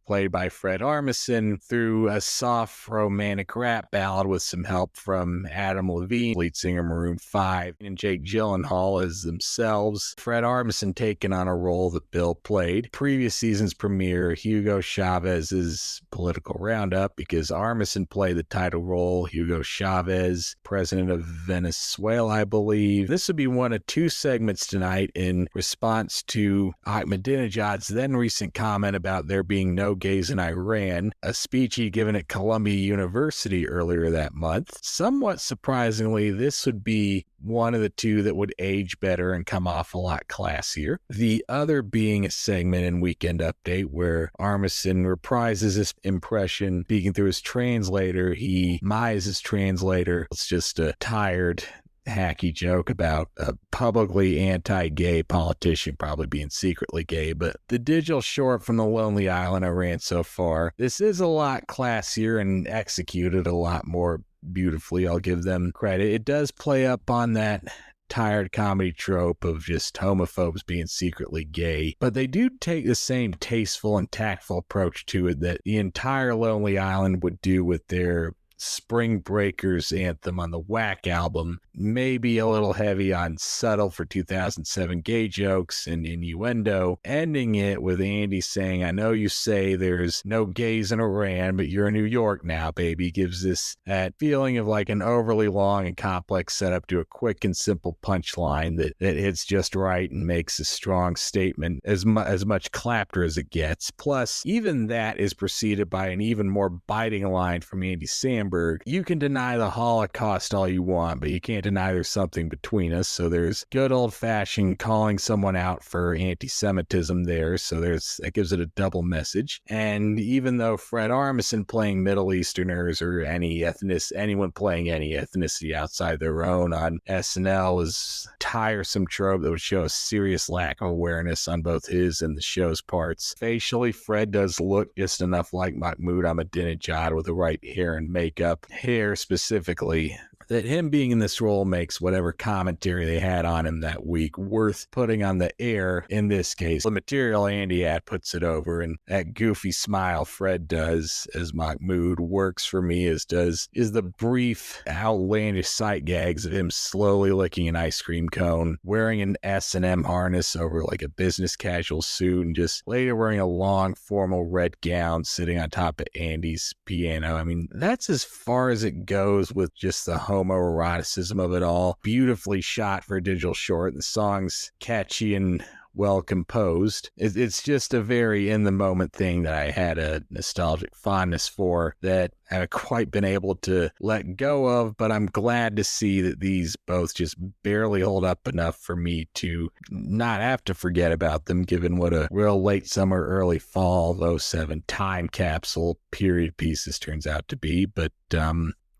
played by Fred Armisen, through a soft romantic rap ballad with some help from Adam Levine, lead singer Maroon 5, and Jake Gyllenhaal as themselves. Fred Armisen taking on a role that Bill played. Previous season's premiere, Hugo Chavez's political roundup, because Armisen played the title role, Hugo Chavez, president of Venezuela, I believe. This would be one of two segments tonight in response to Ahmadinejad's then recent comment about there being no gays in Iran, a speech he'd given at Columbia University earlier that month. Somewhat surprisingly, this would be one of the two that would age better and come off a lot classier. The other being a segment in Weekend Update where Armisen reprises his impression, speaking through his translator. Meyers his translator. It's just a tired, hacky joke about a publicly anti-gay politician probably being secretly gay. But the digital short from The Lonely Island I ran so far, this is a lot classier and executed a lot more beautifully. I'll give them credit. It does play up on that tired comedy trope of just homophobes being secretly gay, but they do take the same tasteful and tactful approach to it that the entire Lonely Island would do with their Spring Breakers anthem on the Whack album. Maybe a little heavy on subtle for 2007 gay jokes and innuendo, ending it with Andy saying, I know you say there's no gays in Iran, but you're in New York now, baby. Gives this that feeling of like an overly long and complex setup to a quick and simple punchline that hits just right and makes a strong statement, as much clapter as it gets. Plus, even that is preceded by an even more biting line from Andy Samberg. You can deny the Holocaust all you want, but you can't deny there's something between us. So there's good old-fashioned calling someone out for anti-Semitism there. So that gives it a double message. And even though Fred Armisen playing Middle Easterners or anyone playing any ethnicity outside their own on SNL is tiresome trope that would show a serious lack of awareness on both his and the show's parts. Facially, Fred does look just enough like Mahmoud Ahmadinejad with the right hair and makeup. Hair specifically, that him being in this role makes whatever commentary they had on him that week worth putting on the air. In this case, the material Andy had puts it over, and that goofy smile Fred does as Mahmoud works for me, is the brief, outlandish sight gags of him slowly licking an ice cream cone, wearing an S&M harness over like a business casual suit, and just later wearing a long formal red gown sitting on top of Andy's piano. I mean, that's as far as it goes with just the homoeroticism of it all. Beautifully shot for a digital short. The song's catchy and well composed. It's just a very in the moment thing that I had a nostalgic fondness for that I haven't quite been able to let go of, but I'm glad to see that these both just barely hold up enough for me to not have to forget about them, given what a real late summer, early fall of 07 time capsule period pieces turns out to be. But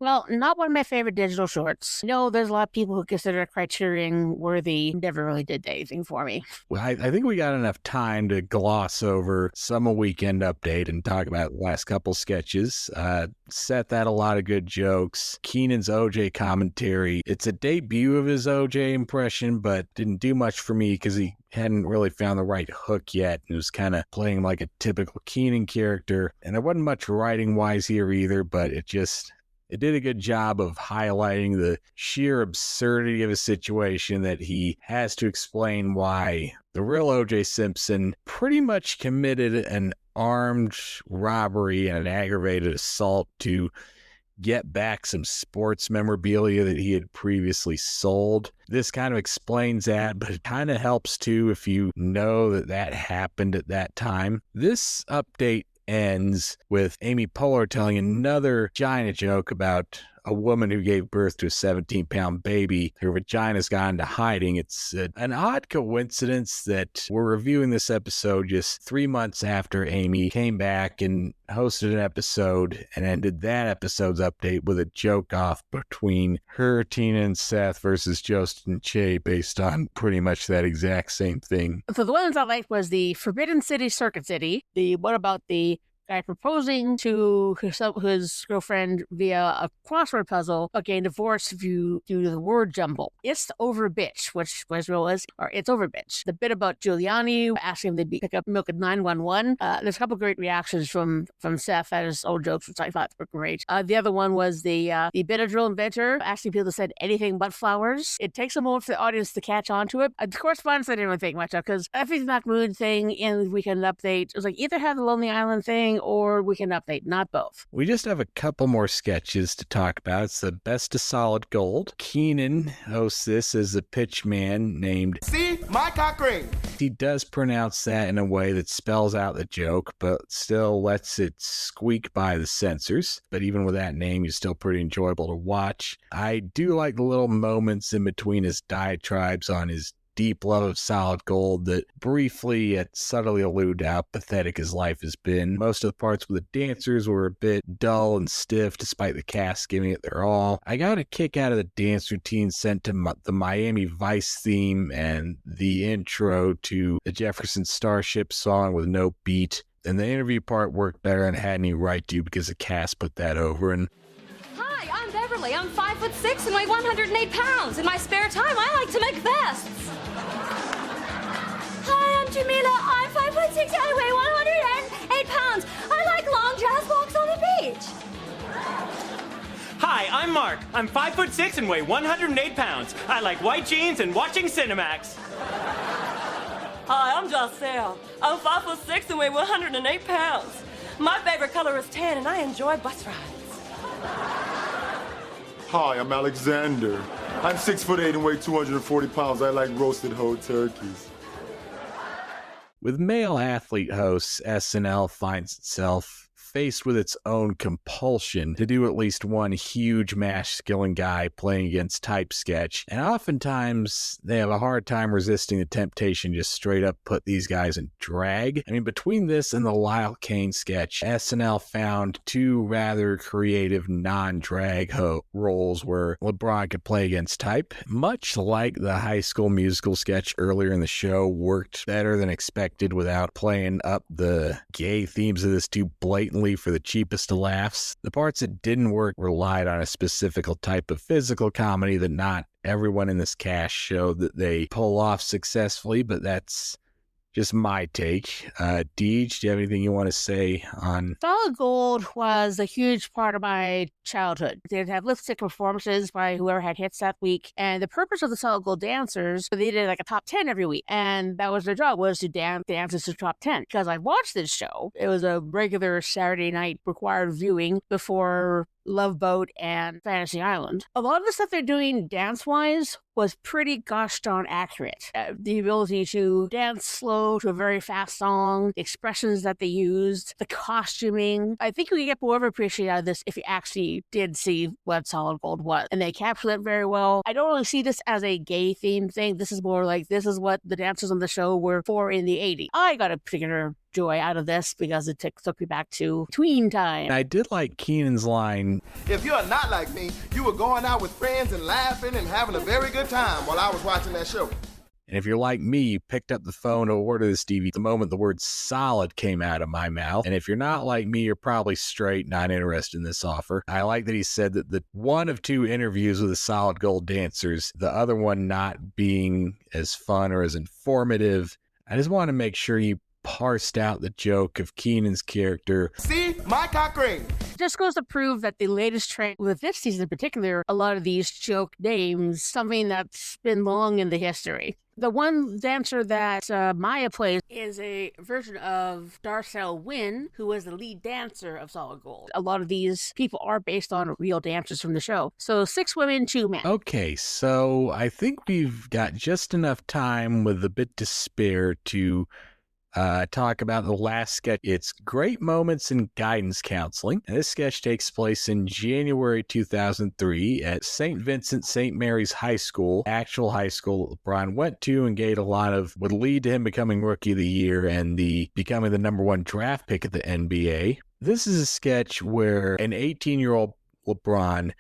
well, not one of my favorite digital shorts. No, there's a lot of people who consider it Criterion worthy. Never really did anything for me. Well, I think we got enough time to gloss over some Weekend Update and talk about the last couple sketches. Seth had a lot of good jokes. Keenan's OJ commentary. It's a debut of his OJ impression, but didn't do much for me because he hadn't really found the right hook yet. It was kind of playing like a typical Keenan character. And there wasn't much writing-wise here either, but it did a good job of highlighting the sheer absurdity of a situation that he has to explain why the real O.J. Simpson pretty much committed an armed robbery and an aggravated assault to get back some sports memorabilia that he had previously sold. This kind of explains that, but it kind of helps too if you know that happened at that time. This update ends with Amy Poehler telling another giant joke about a woman who gave birth to a 17-pound baby. Her vagina's gone into hiding. It's an odd coincidence that we're reviewing this episode just 3 months after Amy came back and hosted an episode and ended that episode's update with a joke off between her, Tina, and Seth versus Jostin and Che based on pretty much that exact same thing. So the ones I liked was the Forbidden City Circuit City, the one about the guy proposing to his girlfriend via a crossword puzzle, but getting divorced due to the word jumble. It's over bitch, which was, or it's over bitch. The bit about Giuliani asking him to pick up milk at 911. There's a couple great reactions from Seth at his old jokes, which I thought were great. The other one was the Benadryl inventor asking people to send anything but flowers. It takes a moment for the audience to catch on to it. The correspondence I didn't really think much of, because Effie's Not Mood thing in the Weekend Update, it was like either have the Lonely Island thing or Weekend Update, not both. We just have a couple more sketches to talk about. It's the Best of Solid Gold. Keenan hosts this as a pitch man named... See? My cock ring. He does pronounce that in a way that spells out the joke, but still lets it squeak by the censors. But even with that name, he's still pretty enjoyable to watch. I do like the little moments in between his diatribes on his deep love of solid gold that briefly yet subtly allude to how pathetic his life has been. Most of the parts with the dancers were a bit dull and stiff despite the cast giving it their all. I got a kick out of the dance routine sent to the Miami Vice theme and the intro to the Jefferson Starship song with no beat. And the interview part worked better than it had any right to because the cast put that over. And Hi, I'm Beverly. I'm 5'6" and weigh 108 pounds. In my spare time, I like to make vests. Hi, I'm Jamila. I'm 5'6" and I weigh 108 pounds. I like long jazz walks on the beach. Hi, I'm Mark. I'm 5'6" and weigh 108 pounds. I like white jeans and watching Cinemax. Hi, I'm Joselle. I'm 5'6" and weigh 108 pounds. My favorite color is tan and I enjoy bus rides. Hi, I'm Alexander. I'm 6'8" and weigh 240 pounds. I like roasted whole turkeys. with male athlete hosts, SNL finds itself faced with its own compulsion to do at least one huge masculine guy playing against type sketch, and oftentimes they have a hard time resisting the temptation to just straight up put these guys in drag. I mean, between this and the Lyle Kane sketch, SNL found two rather creative non-drag roles where LeBron could play against type. Much like the High School Musical sketch earlier in the show worked better than expected without playing up the gay themes of this too blatantly for the cheapest of laughs. The parts that didn't work relied on a specific type of physical comedy that not everyone in this cast showed that they pull off successfully, but that's just my take. Deej, do you have anything you want to say on... Solid Gold was a huge part of my childhood. They'd have lip-sync performances by whoever had hits that week. And the purpose of the Solid Gold dancers, they did like a top 10 every week. And that was their job, was to dance dances to top 10. Because I watched this show. It was a regular Saturday night required viewing before Love Boat and Fantasy Island. A lot of the stuff they're doing dance-wise was pretty gosh darn accurate. The ability to dance slow to a very fast song, the expressions that they used, the costuming. I think you could get more of an appreciation out of this if you actually did see what Solid Gold was. And they captured it very well. I don't really see this as a gay themed thing. This is more like, this is what the dancers on the show were for in the 80s. I got a particular joy out of this because it took me back to tween time. I did like Keenan's line. If you're not like me, you were going out with friends and laughing and having a very good time while I was watching that show. And if you're like me, you picked up the phone to order this DVD the moment the word solid came out of my mouth. And if you're not like me, you're probably straight, not interested in this offer. I like that he said that the one of two interviews with the Solid Gold dancers, the other one not being as fun or as informative. I just want to make sure you parsed out the joke of Keenan's character. See? My cock ring. Just goes to prove that the latest trend with this season in particular, a lot of these joke names, something that's been long in the history. The one dancer that Maya plays is a version of Darcel Wynn, who was the lead dancer of Solid Gold. A lot of these people are based on real dancers from the show. So 6 women, 2 men. Okay, so I think we've got just enough time with a bit to spare to talk about the last sketch. It's Great Moments in Guidance Counseling. And this sketch takes place in January 2003 at St. Vincent St. Mary's High School, actual high school that LeBron went to and gained a lot of, would lead to him becoming Rookie of the Year and becoming the #1 draft pick of the NBA. This is a sketch where an 18-year-old LeBron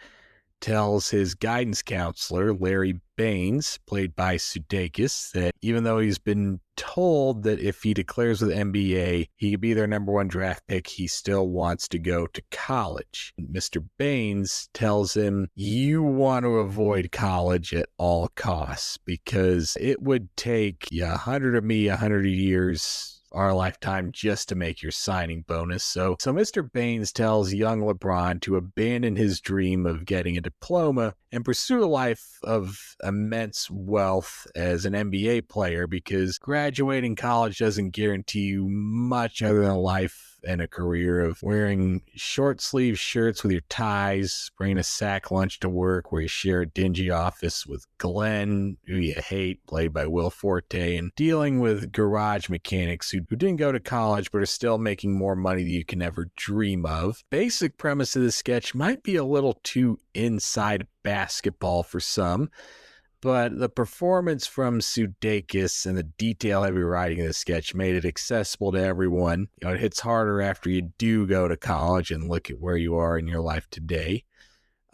tells his guidance counselor, Larry Baines, played by Sudeikis, that even though he's been told that if he declares with the NBA, he could be their number one draft pick, he still wants to go to college. Mr. Baines tells him, you want to avoid college at all costs because it would take 100 of me, 100 years, our lifetime, just to make your signing bonus. So Mr. Baines tells young LeBron to abandon his dream of getting a diploma and pursue a life of immense wealth as an NBA player, because graduating college doesn't guarantee you much other than a life and a career of wearing short sleeve shirts with your ties, bringing a sack lunch to work where you share a dingy office with Glenn, who you hate, played by Will Forte, and dealing with garage mechanics who didn't go to college but are still making more money than you can ever dream of. Basic premise of the sketch might be a little too inside basketball for some, but the performance from Sudeikis and the detail-heavy writing of the sketch made it accessible to everyone. It hits harder after you do go to college and look at where you are in your life today.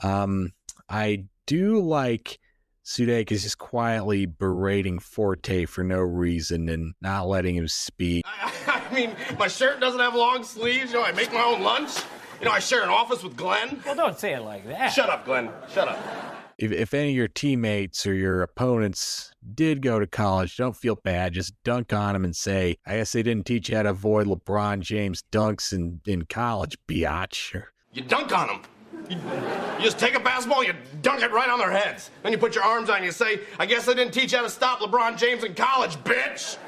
I do like Sudeikis just quietly berating Forte for no reason and not letting him speak. I mean, my shirt doesn't have long sleeves. I make my own lunch. I share an office with Glenn. Well, don't say it like that. Shut up, Glenn. Shut up. If any of your teammates or your opponents did go to college, don't feel bad. Just dunk on them and say, I guess they didn't teach you how to avoid LeBron James dunks in college, biatch. You dunk on them. You just take a basketball, you dunk it right on their heads. Then you put your arms on and you say, I guess they didn't teach you how to stop LeBron James in college, bitch.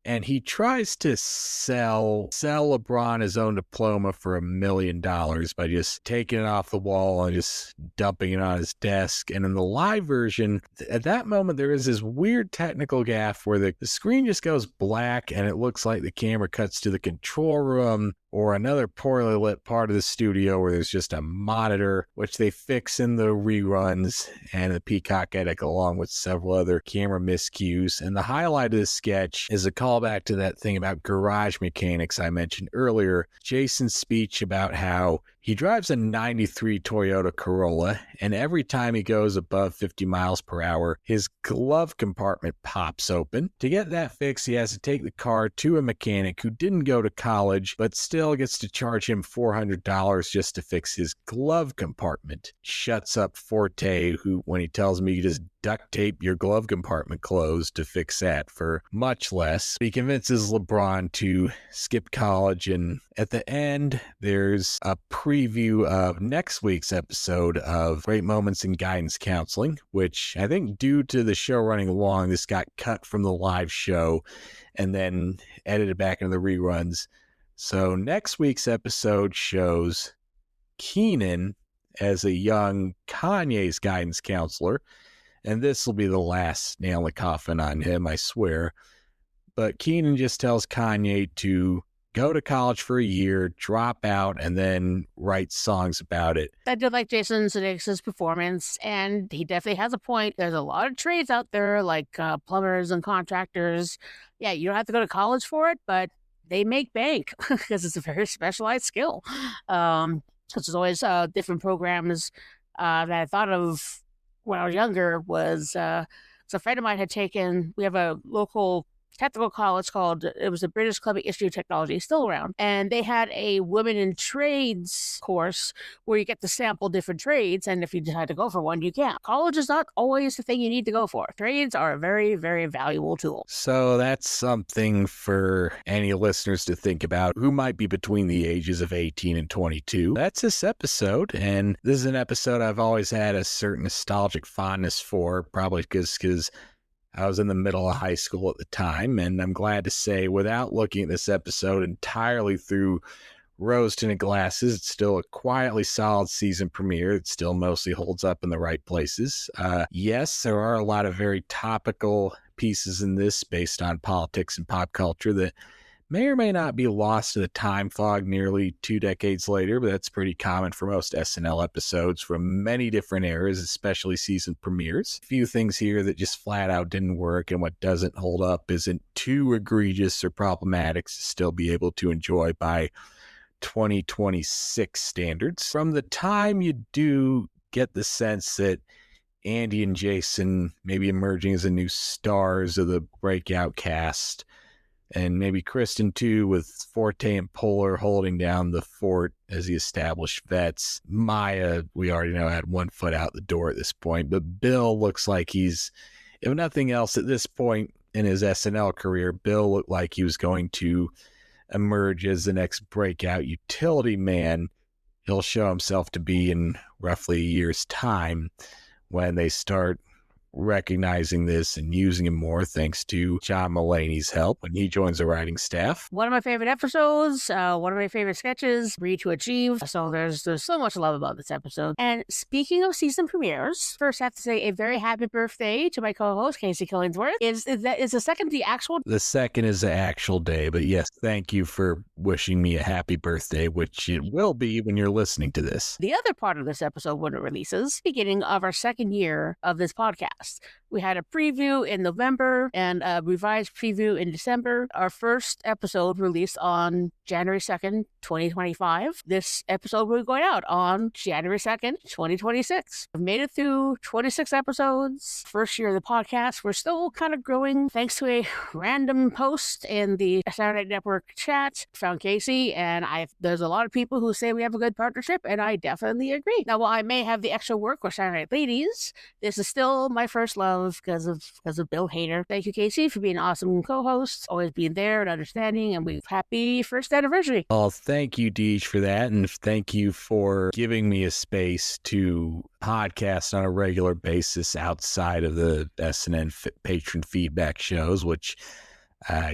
And he tries to sell LeBron his own diploma for $1 million by just taking it off the wall and just dumping it on his desk. And in the live version, at that moment, there is this weird technical gaffe where the screen just goes black and it looks like the camera cuts to the control room or another poorly lit part of the studio where there's just a monitor, which they fix in the reruns and the Peacock edit along with several other camera miscues. And the highlight of this sketch is a callback to that thing about garage mechanics I mentioned earlier. Jason's speech about how he drives a 93 Toyota Corolla, and every time he goes above 50 miles per hour, his glove compartment pops open. To get that fixed, he has to take the car to a mechanic who didn't go to college, but still gets to charge him $400 just to fix his glove compartment. Shuts up Forte, who, when he tells me you just duct tape your glove compartment closed to fix that for much less. He convinces LeBron to skip college, and at the end, there's a preview of next week's episode of Great Moments in Guidance Counseling, which I think due to the show running long, this got cut from the live show and then edited back into the reruns. So next week's episode shows Keenan as a young Kanye's guidance counselor, and this will be the last nail in the coffin on him, I swear. But Keenan just tells Kanye to go to college for a year, drop out, and then write songs about it. I did like Jason Sudeikis' performance, and he definitely has a point. There's a lot of trades out there, like plumbers and contractors. Yeah, you don't have to go to college for it, but they make bank because it's a very specialized skill. So there's always different programs that I thought of when I was younger was, so a friend of mine had taken, we have a local technical college it was the British Columbia Institute of Technology, still around, and they had a women in trades course where you get to sample different trades, and if you decide to go for one, you can. College is not always the thing you need to go for. Trades are a very, very valuable tool. So that's something for any listeners to think about who might be between the ages of 18 and 22. That's this episode, and this is an episode I've always had a certain nostalgic fondness for, probably because I was in the middle of high school at the time, and I'm glad to say, without looking at this episode entirely through rose-tinted glasses, it's still a quietly solid season premiere. It still mostly holds up in the right places. Yes, there are a lot of very topical pieces in this based on politics and pop culture that may or may not be lost to the time fog nearly 2 decades later, but that's pretty common for most SNL episodes from many different eras, especially season premieres. A few things here that just flat out didn't work, and what doesn't hold up isn't too egregious or problematic to still be able to enjoy by 2026 standards. From the time you do get the sense that Andy and Jason may be emerging as the new stars of the breakout cast. And maybe Kristen, too, with Forte and Poehler holding down the fort as the established vets. Maya, we already know, had one foot out the door at this point. But Bill looks like he's, if nothing else, at this point in his SNL career, Bill looked like he was going to emerge as the next breakout utility man. He'll show himself to be in roughly a year's time when they start recognizing this and using him more, thanks to John Mulaney's help when he joins the writing staff. One of my favorite episodes, one of my favorite sketches, Read to Achieve. So there's so much to love about this episode. And speaking of season premieres, first I have to say a very happy birthday to my co-host, Casey Killingsworth. Is the second the actual? The second is the actual day, but yes, thank you for wishing me a happy birthday, which it will be when you're listening to this. The other part of this episode when it releases, beginning of our second year of this podcast. We had a preview in November and a revised preview in December. Our first episode released on January 2nd, 2025. This episode will be going out on January 2nd, 2026. We've made it through 26 episodes. First year of the podcast. We're still kind of growing thanks to a random post in the Saturday Night Network chat. Found Casey, and there's a lot of people who say we have a good partnership, and I definitely agree. Now, while I may have the extra work with Saturday Night Ladies, this is still my first love because of Bill Hader. Thank you, Casey, for being an awesome co-host, always being there and understanding, and we're happy first anniversary. Well, thank you, Deej, for that, and thank you for giving me a space to podcast on a regular basis outside of the SNN patron feedback shows, which,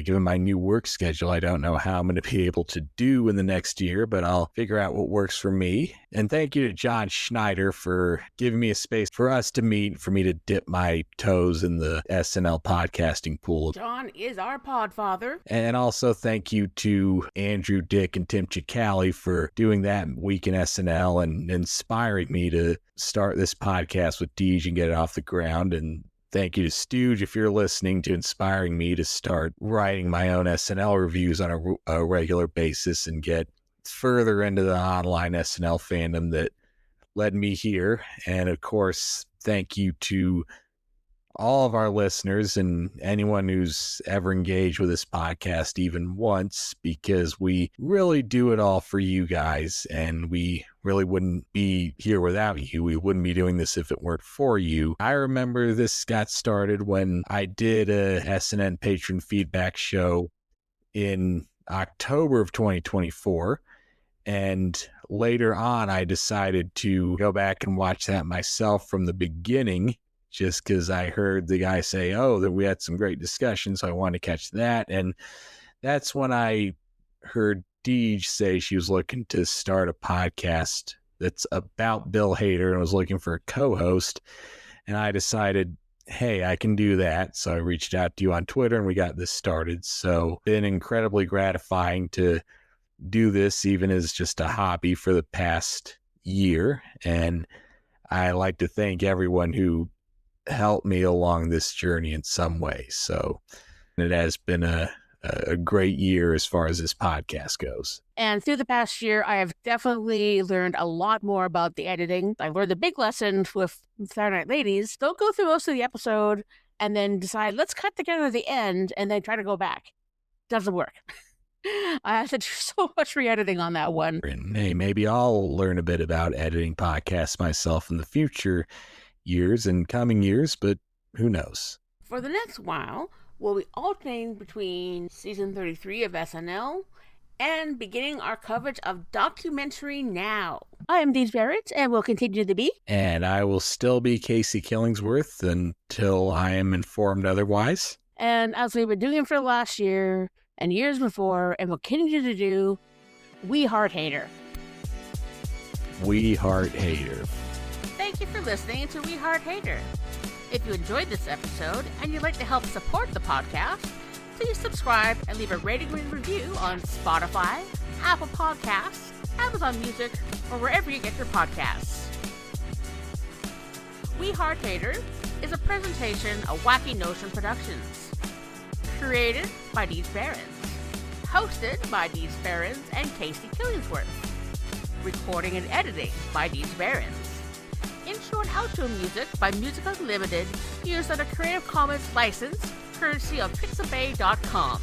given my new work schedule, I don't know how I'm going to be able to do in the next year, but I'll figure out what works for me. And thank you to John Schneider for giving me a space for us to meet, for me to dip my toes in the SNL podcasting pool. John is our podfather. And also thank you to Andrew Dick and Tim Cicali for doing that week in SNL and inspiring me to start this podcast with Deej and get it off the ground. And thank you to Stooge, if you're listening, to inspiring me to start writing my own SNL reviews on a regular basis and get further into the online SNL fandom that led me here. And of course, thank you to all of our listeners and anyone who's ever engaged with this podcast even once, because we really do it all for you guys, and we really wouldn't be here without you. We wouldn't be doing this if it weren't for you. I remember this got started when I did a SNN patron feedback show in October of 2024, and later on I decided to go back and watch that myself from the beginning, just because I heard the guy say, that we had some great discussions, so I wanted to catch that. And that's when I heard Deej say she was looking to start a podcast that's about Bill Hader and was looking for a co-host. And I decided, hey, I can do that. So I reached out to you on Twitter and we got this started. So it's been incredibly gratifying to do this, even as just a hobby, for the past year. And I like to thank everyone who helped me along this journey in some way. So it has been a great year as far as this podcast goes. And through the past year, I have definitely learned a lot more about the editing. I learned the big lesson with Saturday Night Ladies. Don't go through most of the episode and then decide, let's cut together the end and then try to go back. Doesn't work. I had to do so much re-editing on that one. And hey, maybe I'll learn a bit about editing podcasts myself in the future years and coming years, but who knows? For the next while, we'll be alternating between season 33 of SNL and beginning our coverage of Documentary Now. I am Deej Barrett, and will continue to be. And I will still be Casey Killingsworth until I am informed otherwise. And as we've been doing for the last year and years before, and will continue to do, we heart Hader. We heart Hader. Thank you for listening to We Heart Hader. If you enjoyed this episode and you'd like to help support the podcast, please subscribe and leave a rating and review on Spotify, Apple Podcasts, Amazon Music, or wherever you get your podcasts. We Heart Hader is a presentation of Wacky Notion Productions. Created by Deej Barrett. Hosted by Deej Barrett and Casey Killingsworth. Recording and editing by Deej Barrett. outro music by Music Unlimited, used under Creative Commons license, courtesy of Pixabay.com.